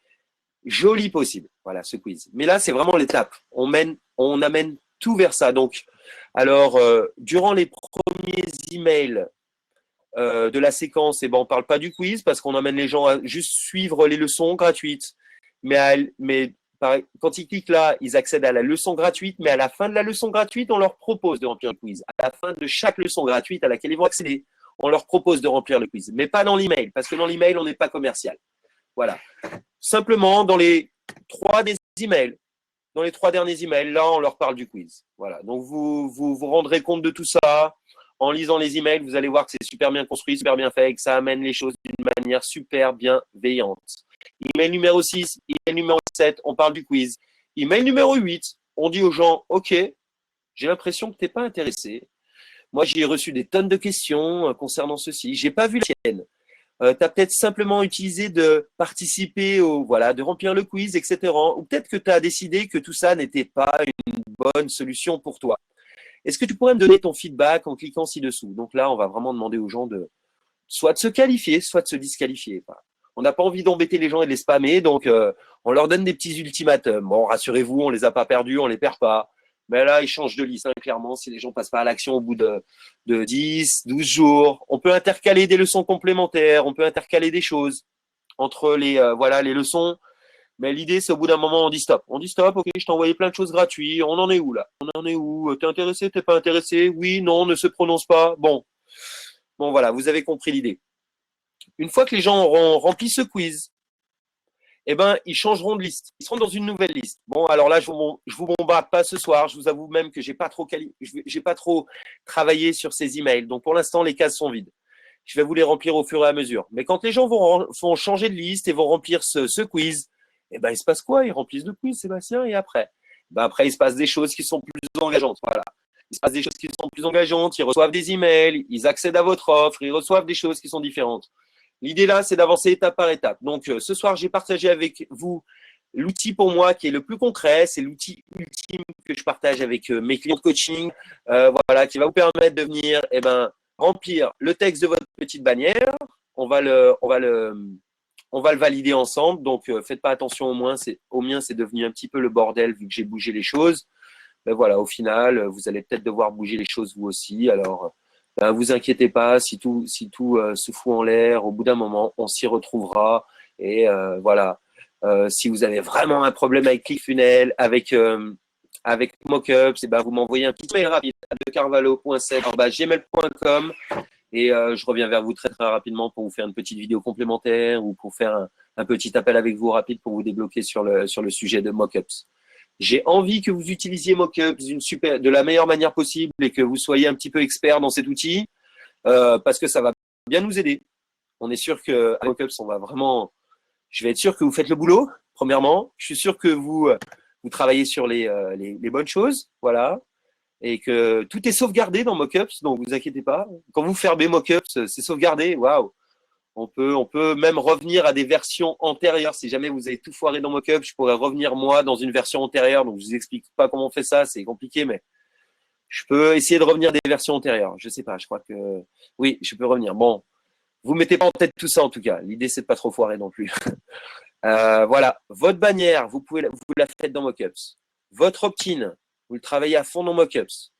joli possible. Voilà, ce quiz. Mais là, c'est vraiment l'étape. On amène tout vers ça. Donc, alors, durant les premiers emails de la séquence, on ne parle pas du quiz parce qu'on amène les gens à juste suivre les leçons gratuites. Mais quand ils cliquent là, ils accèdent à la leçon gratuite, mais à la fin de la leçon gratuite, on leur propose de remplir le quiz. À la fin de chaque leçon gratuite à laquelle ils vont accéder, on leur propose de remplir le quiz. Mais pas dans l'email, parce que dans l'email, on n'est pas commercial. Voilà. Simplement, dans les 3 derniers emails, là, on leur parle du quiz. Voilà. Donc, vous rendrez compte de tout ça. En lisant les emails, vous allez voir que c'est super bien construit, super bien fait, et que ça amène les choses d'une manière super bienveillante. Email numéro 6, email numéro 7, on parle du quiz. Email numéro 8, on dit aux gens, OK, j'ai l'impression que tu n'es pas intéressé. Moi, j'ai reçu des tonnes de questions concernant ceci. Je n'ai pas vu la tienne. Tu as peut-être simplement utilisé de participer de remplir le quiz, etc. Ou peut-être que tu as décidé que tout ça n'était pas une bonne solution pour toi. Est-ce que tu pourrais me donner ton feedback en cliquant ci-dessous? Donc là, on va vraiment demander aux gens de soit de se qualifier, soit de se disqualifier. On n'a pas envie d'embêter les gens et de les spammer, donc on leur donne des petits ultimatums. Bon, rassurez-vous, on ne les a pas perdus, on ne les perd pas. Mais là, ils changent de liste, clairement, si les gens ne passent pas à l'action au bout de 10, 12 jours. On peut intercaler des leçons complémentaires, on peut intercaler des choses entre les leçons. Mais l'idée, c'est au bout d'un moment, on dit stop. On dit stop, ok, je t'ai envoyé plein de choses gratuites. On en est où là? On en est où? T'es intéressé? T'es pas intéressé? Oui, non, ne se prononce pas. Bon, voilà, vous avez compris l'idée. Une fois que les gens auront rempli ce quiz, ils changeront de liste. Ils seront dans une nouvelle liste. Bon, alors là, je vous bombarde pas ce soir. Je vous avoue même que j'ai pas trop travaillé sur ces emails. Donc, pour l'instant, les cases sont vides. Je vais vous les remplir au fur et à mesure. Mais quand les gens vont changer de liste et vont remplir ce quiz, il se passe quoi? Ils remplissent le quiz, Sébastien, et après? Après, il se passe des choses qui sont plus engageantes. Voilà. Il se passe des choses qui sont plus engageantes. Ils reçoivent des emails, ils accèdent à votre offre, ils reçoivent des choses qui sont différentes. L'idée là, c'est d'avancer étape par étape. Donc, ce soir, j'ai partagé avec vous l'outil pour moi qui est le plus concret. C'est l'outil ultime que je partage avec mes clients de coaching, qui va vous permettre de venir remplir le texte de votre petite bannière. On va le valider ensemble. Donc, faites pas attention au mien, c'est devenu un petit peu le bordel vu que j'ai bougé les choses. Mais voilà, au final, vous allez peut-être devoir bouger les choses vous aussi. Alors, vous inquiétez pas, si tout se fout en l'air, au bout d'un moment, on s'y retrouvera. Et voilà, si vous avez vraiment un problème avec ClickFunnels, avec Mockups, vous m'envoyez un petit mail rapide à decarvalho.7@gmail.com Et je reviens vers vous très très rapidement pour vous faire une petite vidéo complémentaire ou pour faire un petit appel avec vous rapide pour vous débloquer sur le sujet de Mockups. J'ai envie que vous utilisiez Mockups de la meilleure manière possible et que vous soyez un petit peu expert dans cet outil parce que ça va bien nous aider. On est sûr qu'à Mockups, je vais être sûr que vous faites le boulot, premièrement. Je suis sûr que vous travaillez sur les bonnes choses, voilà. Et que tout est sauvegardé dans Mockups, donc vous inquiétez pas. Quand vous fermez Mockups, c'est sauvegardé, waouh. On peut même revenir à des versions antérieures. Si jamais vous avez tout foiré dans Mockups, je pourrais revenir moi dans une version antérieure. Donc je vous explique pas comment on fait ça, c'est compliqué, mais je peux essayer de revenir des versions antérieures. Je sais pas, je crois que oui, je peux revenir. Bon, vous mettez pas en tête tout ça en tout cas. L'idée c'est de pas trop foirer non plus. Voilà, votre bannière, vous la faites dans Mockups. Votre opt-in, vous le travaillez à fond dans Mockups.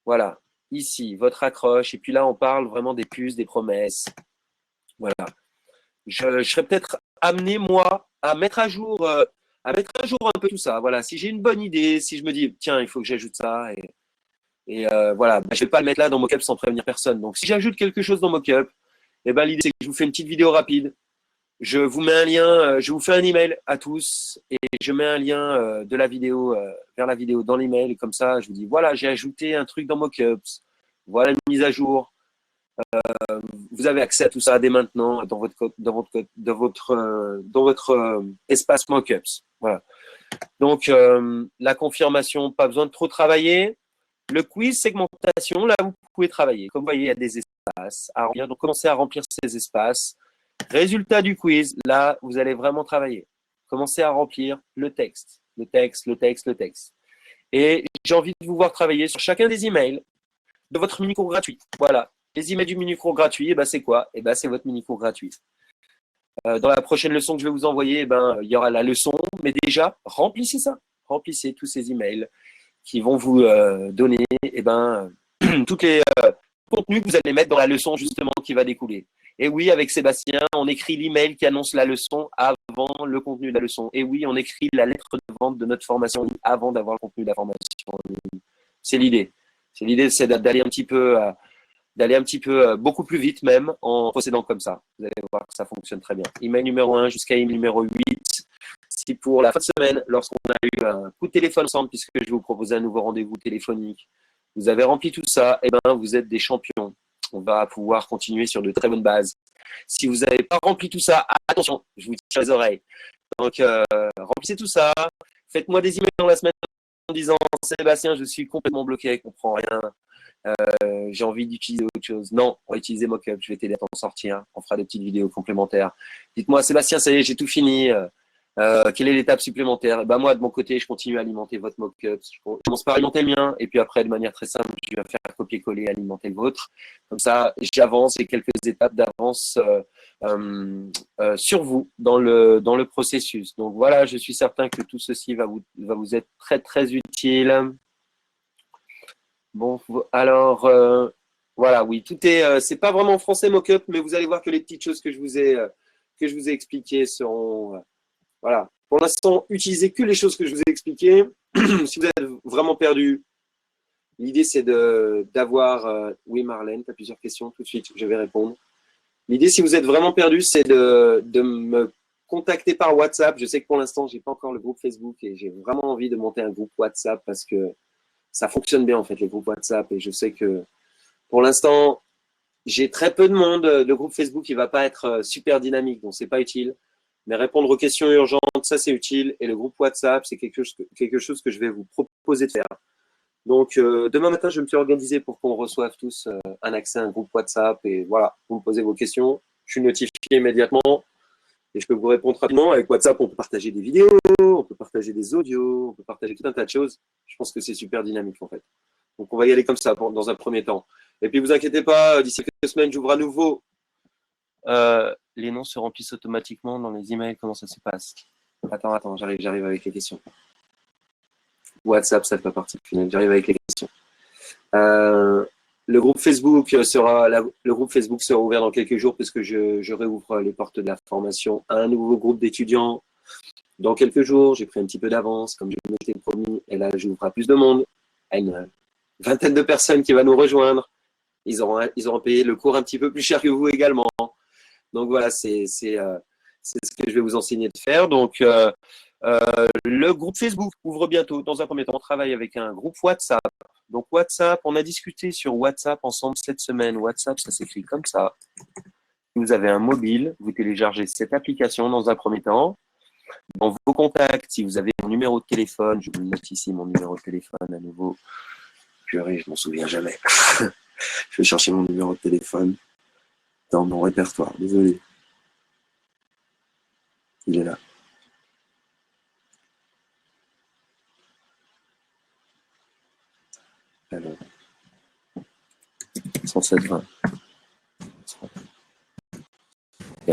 Voilà, ici, votre accroche. Et puis là, on parle vraiment des puces, des promesses. Voilà. Je serais peut-être amené, moi, à mettre à jour un peu tout ça. Voilà, si j'ai une bonne idée, si je me dis, tiens, il faut que j'ajoute ça. Et voilà, je ne vais pas le mettre là dans Mockup sans prévenir personne. Donc, si j'ajoute quelque chose dans Mockup, l'idée, c'est que je vous fais une petite vidéo rapide. Je vous mets un lien, je vous fais un email à tous et je mets un lien de la vidéo vers la vidéo dans l'email. Et comme ça, je vous dis, voilà, j'ai ajouté un truc dans Mockups. Voilà une mise à jour. Vous avez accès à tout ça dès maintenant dans votre espace Mockups. Voilà. Donc, la confirmation, pas besoin de trop travailler. Le quiz segmentation, là, vous pouvez travailler. Comme vous voyez, il y a des espaces à remplir. Donc, commencez à remplir ces espaces. Résultat du quiz, là, vous allez vraiment travailler. Commencez à remplir le texte. Et j'ai envie de vous voir travailler sur chacun des emails de votre mini-cours gratuit. Voilà. Les emails du mini-cours gratuit, c'est quoi? C'est votre mini-cours gratuit. Dans la prochaine leçon que je vais vous envoyer, il y aura la leçon, mais déjà, remplissez ça. Remplissez tous ces emails qui vont vous donner toutes les contenus que vous allez mettre dans la leçon justement qui va découler. Et oui, avec Sébastien, on écrit l'email qui annonce la leçon avant le contenu de la leçon. Et oui, on écrit la lettre de vente de notre formation avant d'avoir le contenu de la formation. C'est l'idée. C'est d'aller un petit peu beaucoup plus vite même en procédant comme ça. Vous allez voir que ça fonctionne très bien. Email numéro 1 jusqu'à email numéro 8. Si pour la fin de semaine, lorsqu'on a eu un coup de téléphone ensemble, puisque je vais vous proposer un nouveau rendez-vous téléphonique, vous avez rempli tout ça, vous êtes des champions. On va pouvoir continuer sur de très bonnes bases. Si vous n'avez pas rempli tout ça, attention, je vous tire les oreilles. Donc, remplissez tout ça. Faites-moi des emails dans la semaine en disant « Sébastien, je suis complètement bloqué, je ne comprends rien. J'ai envie d'utiliser autre chose. » Non, on va utiliser Mockup, je vais t'aider à t'en sortir. On fera des petites vidéos complémentaires. Dites-moi « Sébastien, ça y est, j'ai tout fini. Quelle est l'étape supplémentaire ?» Moi, de mon côté, je continue à alimenter votre Mockup. Je commence par alimenter le mien et puis après, de manière très simple, je vais faire copier-coller, alimenter le vôtre. Comme ça, j'avance et quelques étapes d'avance sur vous dans le processus. Donc voilà, je suis certain que tout ceci va vous être très, très utile. Bon, alors, voilà, oui, tout est, c'est pas vraiment en français Mockup, mais vous allez voir que les petites choses que je vous ai expliquées seront, voilà. Pour l'instant, utilisez que les choses que je vous ai expliquées. Si vous êtes vraiment perdu, l'idée c'est d'avoir, oui Marlène, tu as plusieurs questions, tout de suite, je vais répondre. L'idée, si vous êtes vraiment perdu, c'est de me contacter par WhatsApp. Je sais que pour l'instant, je n'ai pas encore le groupe Facebook et j'ai vraiment envie de monter un groupe WhatsApp parce que ça fonctionne bien en fait, les groupes WhatsApp. Et je sais que pour l'instant, j'ai très peu de monde. Le groupe Facebook, il ne va pas être super dynamique, donc ce n'est pas utile. Mais répondre aux questions urgentes, ça c'est utile. Et le groupe WhatsApp, c'est quelque chose que je vais vous proposer de faire. Donc, demain matin, je vais me suis organisé pour qu'on reçoive tous un accès à un groupe WhatsApp. Et voilà, vous me posez vos questions. Je suis notifié immédiatement et je peux vous répondre rapidement. Avec WhatsApp, on peut partager des vidéos, on peut partager des audios, on peut partager tout un tas de choses. Je pense que c'est super dynamique en fait. Donc, on va y aller comme ça dans un premier temps. Et puis, vous inquiétez pas, d'ici quelques semaines, j'ouvre à nouveau. Les noms se remplissent automatiquement dans les emails. Comment ça se passe? Attends, j'arrive avec les questions. WhatsApp, ça fait pas partie. J'arrive avec les questions. Le groupe Facebook sera ouvert dans quelques jours puisque je réouvre les portes de la formation à un nouveau groupe d'étudiants dans quelques jours. J'ai pris un petit peu d'avance, comme je m'étais promis, et là, j'ouvre à plus de monde, à une vingtaine de personnes qui va nous rejoindre. Ils auront payé le cours un petit peu plus cher que vous également. Donc voilà, c'est ce que je vais vous enseigner de faire. Donc, le groupe Facebook ouvre bientôt. Dans un premier temps, on travaille avec un groupe WhatsApp. Donc WhatsApp, on a discuté sur WhatsApp ensemble cette semaine. WhatsApp, ça s'écrit comme ça. Si vous avez un mobile, vous téléchargez cette application dans un premier temps. Dans vos contacts, si vous avez mon numéro de téléphone, je vous le note ici, mon numéro de téléphone à nouveau. Purée, je m'en souviens jamais. Je vais chercher mon numéro de téléphone dans mon répertoire. Désolé. Il est là. Alors, 10720.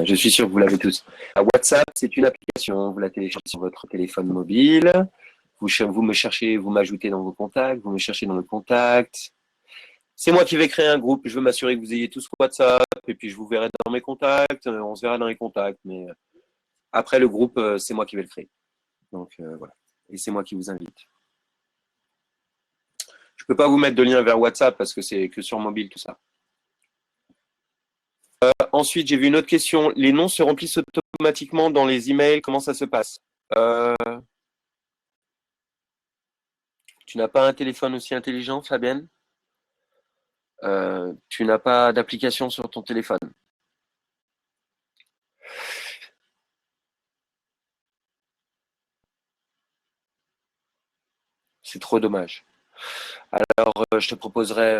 Je suis sûr que vous l'avez tous. WhatsApp, c'est une application. Vous la téléchargez sur votre téléphone mobile. Vous me cherchez, vous m'ajoutez dans vos contacts. Vous me cherchez dans le contact. C'est moi qui vais créer un groupe. Je veux m'assurer que vous ayez tous WhatsApp. Et puis, je vous verrai dans mes contacts. On se verra dans les contacts. Mais après, le groupe, c'est moi qui vais le créer. Donc, voilà. Et c'est moi qui vous invite. Je ne peux pas vous mettre de lien vers WhatsApp parce que c'est que sur mobile, tout ça. Ensuite, j'ai vu une autre question. Les noms se remplissent automatiquement dans les emails. Comment ça se passe? Tu n'as pas un téléphone aussi intelligent, Fabienne? Tu n'as pas d'application sur ton téléphone? C'est trop dommage. Alors, je te proposerais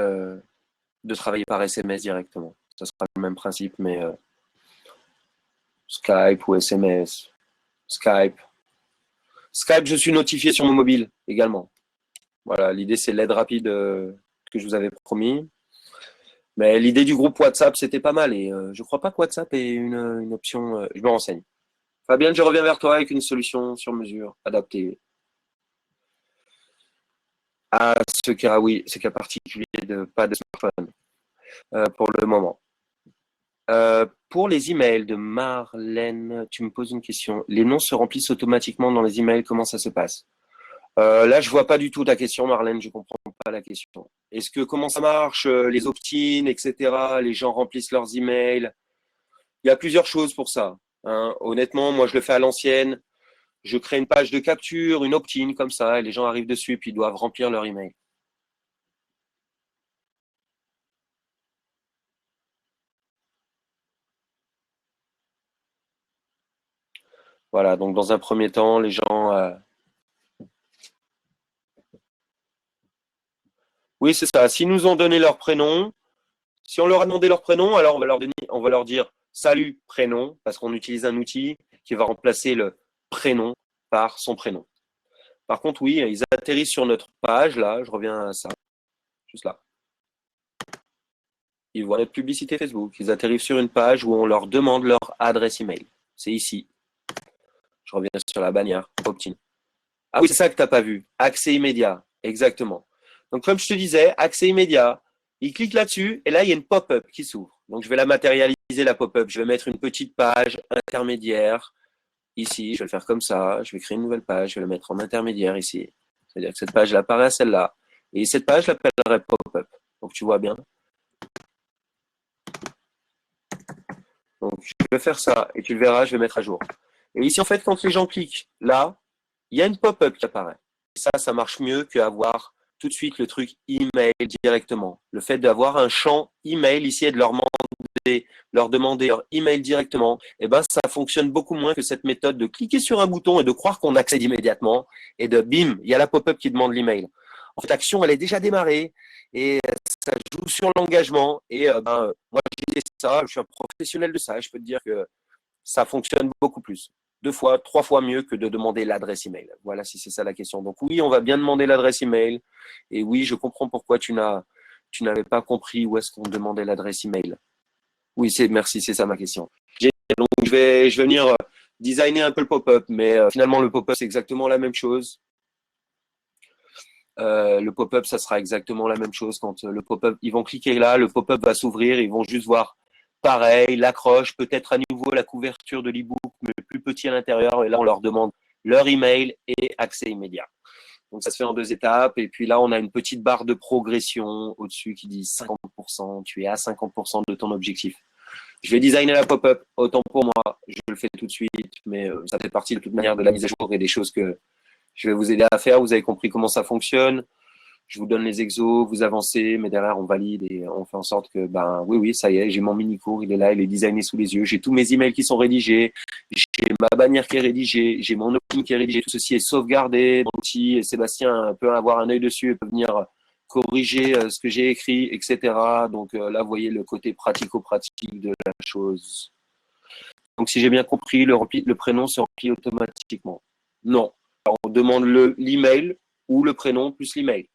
de travailler par SMS directement. Ça sera le même principe, mais Skype ou SMS. Skype. Skype, je suis notifié sur mon mobile également. Voilà, l'idée, c'est l'aide rapide que je vous avais promis. Mais l'idée du groupe WhatsApp, c'était pas mal. Et je ne crois pas que WhatsApp ait une option. Je me renseigne. Fabien, je reviens vers toi avec une solution sur mesure, adaptée à ce cas, oui, ce cas particulier de pas de smartphone pour le moment. Pour les emails de Marlène, tu me poses une question. Les noms se remplissent automatiquement dans les emails. Comment ça se passe? Là, je vois pas du tout ta question, Marlène. Je comprends pas la question. Est-ce que comment ça marche, les opt-in, etc. Les gens remplissent leurs emails. Il y a plusieurs choses pour ça. Hein. Honnêtement, moi, je le fais à l'ancienne. Je crée une page de capture, une opt-in comme ça, et les gens arrivent dessus, puis ils doivent remplir leur email. Voilà. Donc, dans un premier temps, les gens. Oui, c'est ça. S'ils nous ont donné leur prénom, si on leur a demandé leur prénom, alors on va leur dire salut prénom, parce qu'on utilise un outil qui va remplacer le prénom par son prénom. Par contre, oui, ils atterrissent sur notre page, là, je reviens à ça, juste là. Ils voient notre publicité Facebook, ils atterrissent sur une page où on leur demande leur adresse email. C'est ici. Je reviens sur la bannière, opt-in. Ah oui, c'est ça que tu n'as pas vu. Accès immédiat, exactement. Donc, comme je te disais, accès immédiat, il clique là-dessus et là, il y a une pop-up qui s'ouvre. Donc, je vais la matérialiser, la pop-up. Je vais mettre une petite page intermédiaire ici. Je vais le faire comme ça. Je vais créer une nouvelle page. Je vais la mettre en intermédiaire ici. C'est-à-dire que cette page, elle apparaît à celle-là. Et cette page, je l'appellerai pop-up. Donc, tu vois bien. Donc, je vais faire ça et tu le verras, je vais mettre à jour. Et ici, en fait, quand les gens cliquent là, il y a une pop-up qui apparaît. Et ça marche mieux qu'avoir tout de suite le truc email directement. Le fait d'avoir un champ email ici et de leur demander leur email directement, eh ben, ça fonctionne beaucoup moins que cette méthode de cliquer sur un bouton et de croire qu'on accède immédiatement et de bim, il y a la pop-up qui demande l'email. En fait, l'action, elle est déjà démarrée et ça joue sur l'engagement. Et moi, j'ai fait ça, je suis un professionnel de ça. Et je peux te dire que ça fonctionne beaucoup plus. 2 fois, 3 fois mieux que de demander l'adresse email. Voilà si c'est ça la question. Donc oui, on va bien demander l'adresse email. Et oui, je comprends pourquoi tu n'avais pas compris où est-ce qu'on demandait l'adresse email. Oui, merci, c'est ça ma question. Donc je vais venir designer un peu le pop-up, mais finalement le pop-up c'est exactement la même chose. Le pop-up, ça sera exactement la même chose. Quand le pop-up, ils vont cliquer là, le pop-up va s'ouvrir, ils vont juste voir pareil, l'accroche, peut-être à nouveau la couverture de l'e-book, mais plus petit à l'intérieur. Et là, on leur demande leur email et accès immédiat. Donc, ça se fait en 2 étapes. Et puis là, on a une petite barre de progression au-dessus qui dit 50%. Tu es à 50% de ton objectif. Je vais designer la pop-up. Autant pour moi, je le fais tout de suite. Mais ça fait partie de toute manière de la mise à jour et des choses que je vais vous aider à faire. Vous avez compris comment ça fonctionne. Je vous donne les exos, vous avancez, mais derrière, on valide et on fait en sorte que, ben, oui, ça y est, j'ai mon mini-cours, il est là, il est designé sous les yeux. J'ai tous mes emails qui sont rédigés, j'ai ma bannière qui est rédigée, j'ai mon opt-in qui est rédigé. Tout ceci est sauvegardé dans l'outil et Sébastien peut avoir un œil dessus et peut venir corriger ce que j'ai écrit, etc. Donc là, vous voyez le côté pratico-pratique de la chose. Donc, si j'ai bien compris, le prénom se remplit automatiquement. Non. Alors, on demande l'email ou le prénom plus l'email.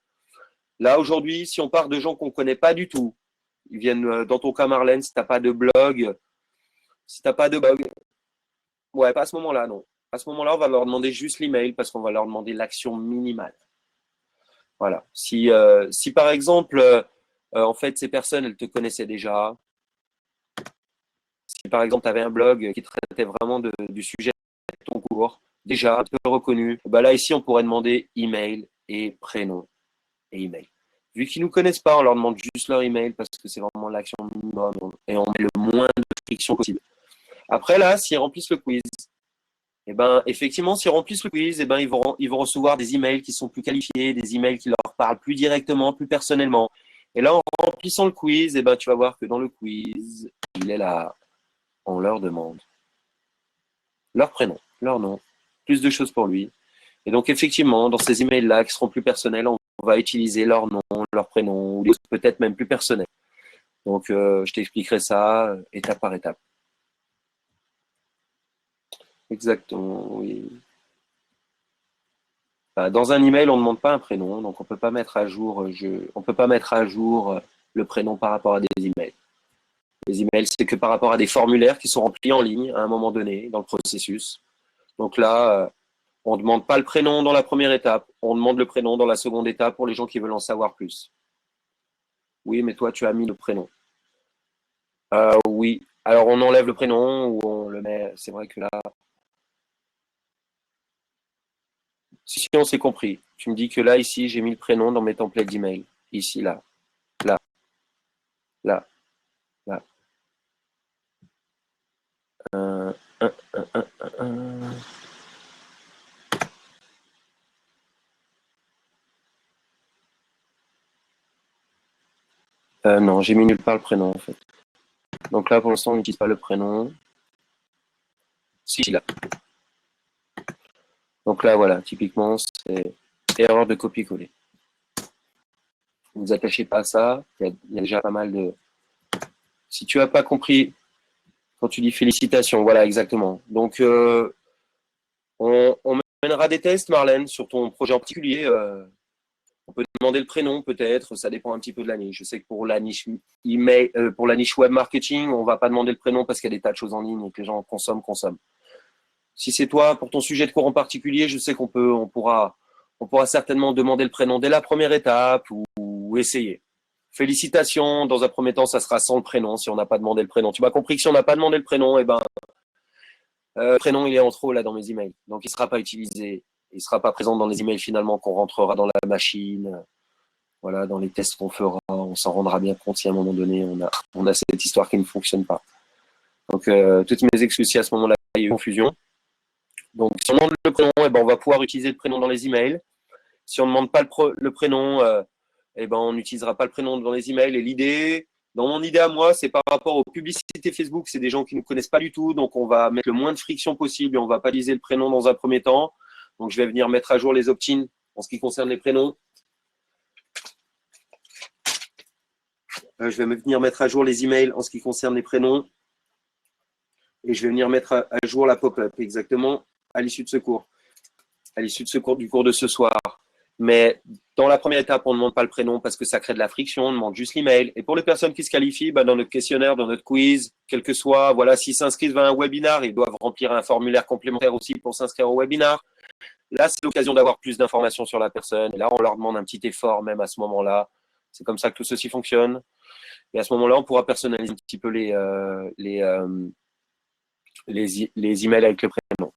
Là, aujourd'hui, si on part de gens qu'on ne connaît pas du tout, ils viennent, dans ton cas, Marlène, si tu n'as pas de blog, ouais, pas à ce moment-là, non. À ce moment-là, on va leur demander juste l'email parce qu'on va leur demander l'action minimale. Voilà. Si par exemple, en fait, ces personnes, elles te connaissaient déjà, si par exemple, tu avais un blog qui traitait vraiment du sujet de ton cours, déjà un peu reconnu, bah là, ici, on pourrait demander email et prénom et email. Vu qu'ils ne nous connaissent pas, on leur demande juste leur email parce que c'est vraiment l'action minimum et on met le moins de friction possible. Après, là, s'ils remplissent le quiz, eh ben, effectivement, s'ils remplissent le quiz, eh ben, ils vont recevoir des emails qui sont plus qualifiés, des emails qui leur parlent plus directement, plus personnellement. Et là, en remplissant le quiz, eh ben, tu vas voir que dans le quiz, il est là. On leur demande leur prénom, leur nom, plus de choses pour lui. Et donc, effectivement, dans ces emails-là, qui seront plus personnels, on va utiliser leur nom, leur prénom, ou peut-être même plus personnels. Donc, je t'expliquerai ça étape par étape. Exactement, oui. Dans un email, on ne demande pas un prénom, donc on peut pas mettre à jour, on peut pas mettre à jour le prénom par rapport à des emails. Les emails, c'est que par rapport à des formulaires qui sont remplis en ligne à un moment donné dans le processus. Donc là, on ne demande pas le prénom dans la première étape, on demande le prénom dans la seconde étape pour les gens qui veulent en savoir plus. Oui, mais toi, tu as mis le prénom. Oui. Alors, on enlève le prénom ou on le met. C'est vrai que là. Si on s'est compris, tu me dis que là, ici, j'ai mis le prénom dans mes templates d'email. Ici, là, là, là, là. Euh, un, un. Non, j'ai mis nulle part le prénom, en fait. Donc là, pour l'instant, on n'utilise pas le prénom. Si, là. Donc là, voilà, typiquement, c'est erreur de copier-coller. Ne vous attachez pas à ça. Il y a déjà pas mal de. Si tu n'as pas compris, quand tu dis félicitations, voilà, exactement. Donc, on mènera des tests, Marlène, sur ton projet en particulier. On peut demander le prénom, peut-être. Ça dépend un petit peu de la niche. Je sais que pour la niche email, pour la niche web marketing, on ne va pas demander le prénom parce qu'il y a des tas de choses en ligne et que les gens consomment. Si c'est toi, pour ton sujet de cours en particulier, je sais on pourra certainement demander le prénom dès la première étape ou essayer. Félicitations. Dans un premier temps, ça sera sans le prénom si on n'a pas demandé le prénom. Tu m'as compris que si on n'a pas demandé le prénom, eh ben, le prénom, il est en trop là dans mes emails. Donc, il ne sera pas utilisé. Il ne sera pas présent dans les emails finalement qu'on rentrera dans la machine. Voilà, dans les tests qu'on fera, on s'en rendra bien compte si à un moment donné, on a cette histoire qui ne fonctionne pas. Donc, toutes mes excuses si à ce moment-là, il y a eu confusion. Donc, si on demande le prénom, eh ben, on va pouvoir utiliser le prénom dans les emails. Si on ne demande pas le prénom, eh ben, on n'utilisera pas le prénom dans les emails. Et l'idée, dans mon idée à moi, c'est par rapport aux publicités Facebook, c'est des gens qui ne connaissent pas du tout, donc on va mettre le moins de friction possible et on va pas utiliser le prénom dans un premier temps. Donc, je vais venir mettre à jour les opt-in en ce qui concerne les prénoms. Je vais venir mettre à jour les emails en ce qui concerne les prénoms. Et je vais venir mettre à jour la pop-up exactement à l'issue de ce cours. À l'issue de ce cours, du cours de ce soir. Mais dans la première étape, on ne demande pas le prénom parce que ça crée de la friction, on demande juste l'email. Et pour les personnes qui se qualifient, dans notre questionnaire, dans notre quiz, quel que soit, voilà, s'ils s'inscrivent à un webinar, ils doivent remplir un formulaire complémentaire aussi pour s'inscrire au webinar. Là, c'est l'occasion d'avoir plus d'informations sur la personne. Et là, on leur demande un petit effort même à ce moment-là. C'est comme ça que tout ceci fonctionne. Et à ce moment-là, on pourra personnaliser un petit peu les emails avec le prénom.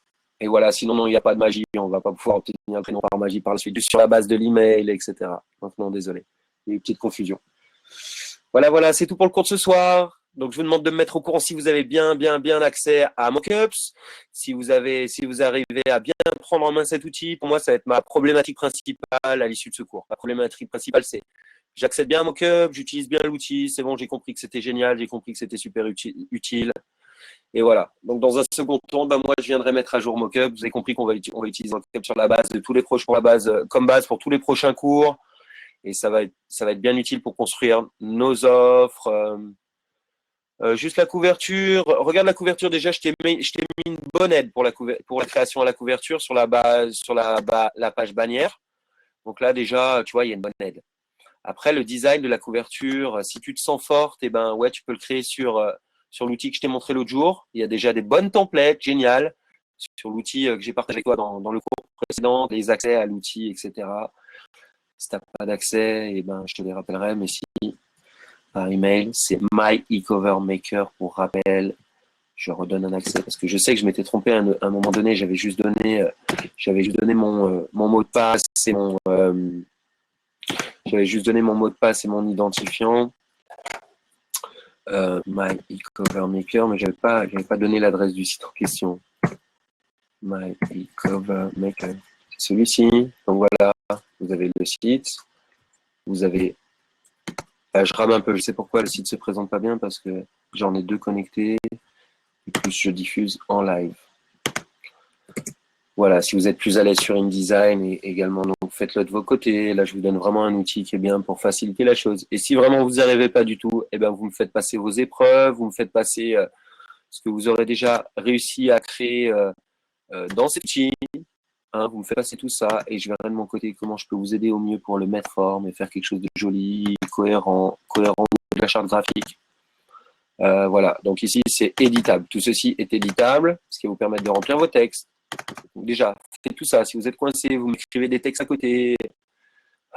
Et voilà, sinon, non, il n'y a pas de magie. On ne va pas pouvoir obtenir un prénom par magie par la suite, juste sur la base de l'email, etc. Donc, non, désolé. Il y a eu une petite confusion. Voilà, voilà, c'est tout pour le cours de ce soir. Donc, je vous demande de me mettre au courant si vous avez bien accès à Mockups, si vous arrivez à bien prendre en main cet outil. Pour moi, ça va être ma problématique principale à l'issue de ce cours. Ma problématique principale, c'est j'accède bien à Mockup, j'utilise bien l'outil, c'est bon, j'ai compris que c'était génial, j'ai compris que c'était super utile. Et voilà. Donc, dans un second temps, moi, je viendrai mettre à jour Mockup. Vous avez compris qu'on va utiliser Mockup sur la base de tous les proches pour la base, comme base pour tous les prochains cours. Et ça va être bien utile pour construire nos offres. Juste la couverture. Regarde la couverture déjà. Je t'ai mis une bonne aide pour la création à la couverture sur la page bannière. Donc là, déjà, tu vois, il y a une bonne aide. Après, le design de la couverture, si tu te sens forte, tu peux le créer sur l'outil que je t'ai montré l'autre jour. Il y a déjà des bonnes templates, génial, sur l'outil que j'ai partagé avec toi dans le cours précédent, les accès à l'outil, etc. Si tu n'as pas d'accès, je te les rappellerai, mais si par email, c'est my-ecovermaker pour rappel. Je redonne un accès parce que je sais que je m'étais trompé à un moment donné. J'avais juste donné mon mot de passe et j'avais juste donné mon mot de passe et mon identifiant. My-ecovermaker, mais j'avais pas donné l'adresse du site en question. My-ecovermaker, c'est celui-ci. Donc voilà, vous avez le site. Vous avez je rame un peu, je sais pourquoi le site ne se présente pas bien parce que j'en ai 2 connectés et plus je diffuse en live. Voilà, si vous êtes plus à l'aise sur InDesign et également, donc faites-le de vos côtés. Là, je vous donne vraiment un outil qui est bien pour faciliter la chose. Et si vraiment vous n'y arrivez pas du tout, vous me faites passer vos épreuves, vous me faites passer ce que vous aurez déjà réussi à créer dans cet outil. Vous me faites passer tout ça et je verrai de mon côté comment je peux vous aider au mieux pour le mettre forme et faire quelque chose de joli, cohérent de la charte graphique. Voilà, donc ici c'est éditable. Tout ceci est éditable, ce qui va vous permettre de remplir vos textes. Donc déjà, faites tout ça. Si vous êtes coincé, vous m'écrivez des textes à côté.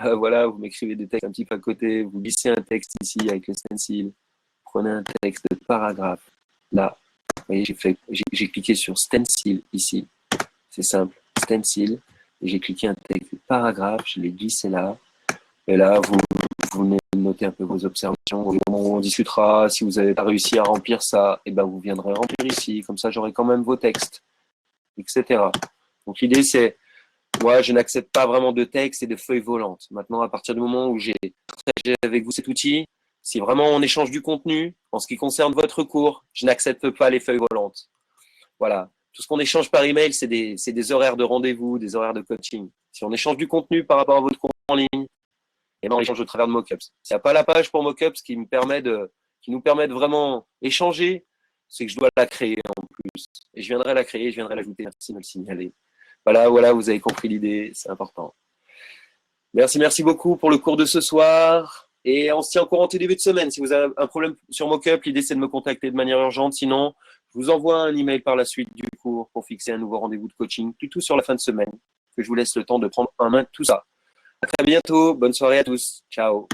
Voilà, vous m'écrivez des textes un petit peu à côté. Vous glissez un texte ici avec le stencil. Prenez un texte de paragraphe. Là, vous voyez, j'ai cliqué sur stencil ici. C'est simple. Stencil, et j'ai cliqué un texte de paragraphe, je l'ai glissé là, et là, vous notez un peu vos observations, au moment où on discutera, si vous n'avez pas réussi à remplir ça, vous viendrez remplir ici, comme ça j'aurai quand même vos textes, etc. Donc l'idée c'est, moi je n'accepte pas vraiment de texte et de feuilles volantes. Maintenant, à partir du moment où j'ai partagé avec vous cet outil, si vraiment on échange du contenu, en ce qui concerne votre cours, je n'accepte pas les feuilles volantes. Voilà. Tout ce qu'on échange par email, c'est des horaires de rendez-vous, des horaires de coaching. Si on échange du contenu par rapport à votre cours en ligne, on échange au travers de Mockups. S'il n'y a pas la page pour Mockups qui nous permet de vraiment échanger, c'est que je dois la créer en plus. Et je viendrai la créer, je viendrai l'ajouter. Merci de me le signaler. Voilà, vous avez compris l'idée, c'est important. Merci beaucoup pour le cours de ce soir. Et on se tient au courant début de semaine. Si vous avez un problème sur Mockup, l'idée c'est de me contacter de manière urgente. Sinon, je vous envoie un email par la suite du cours pour fixer un nouveau rendez-vous de coaching, plutôt sur la fin de semaine, que je vous laisse le temps de prendre en main tout ça. À très bientôt. Bonne soirée à tous. Ciao.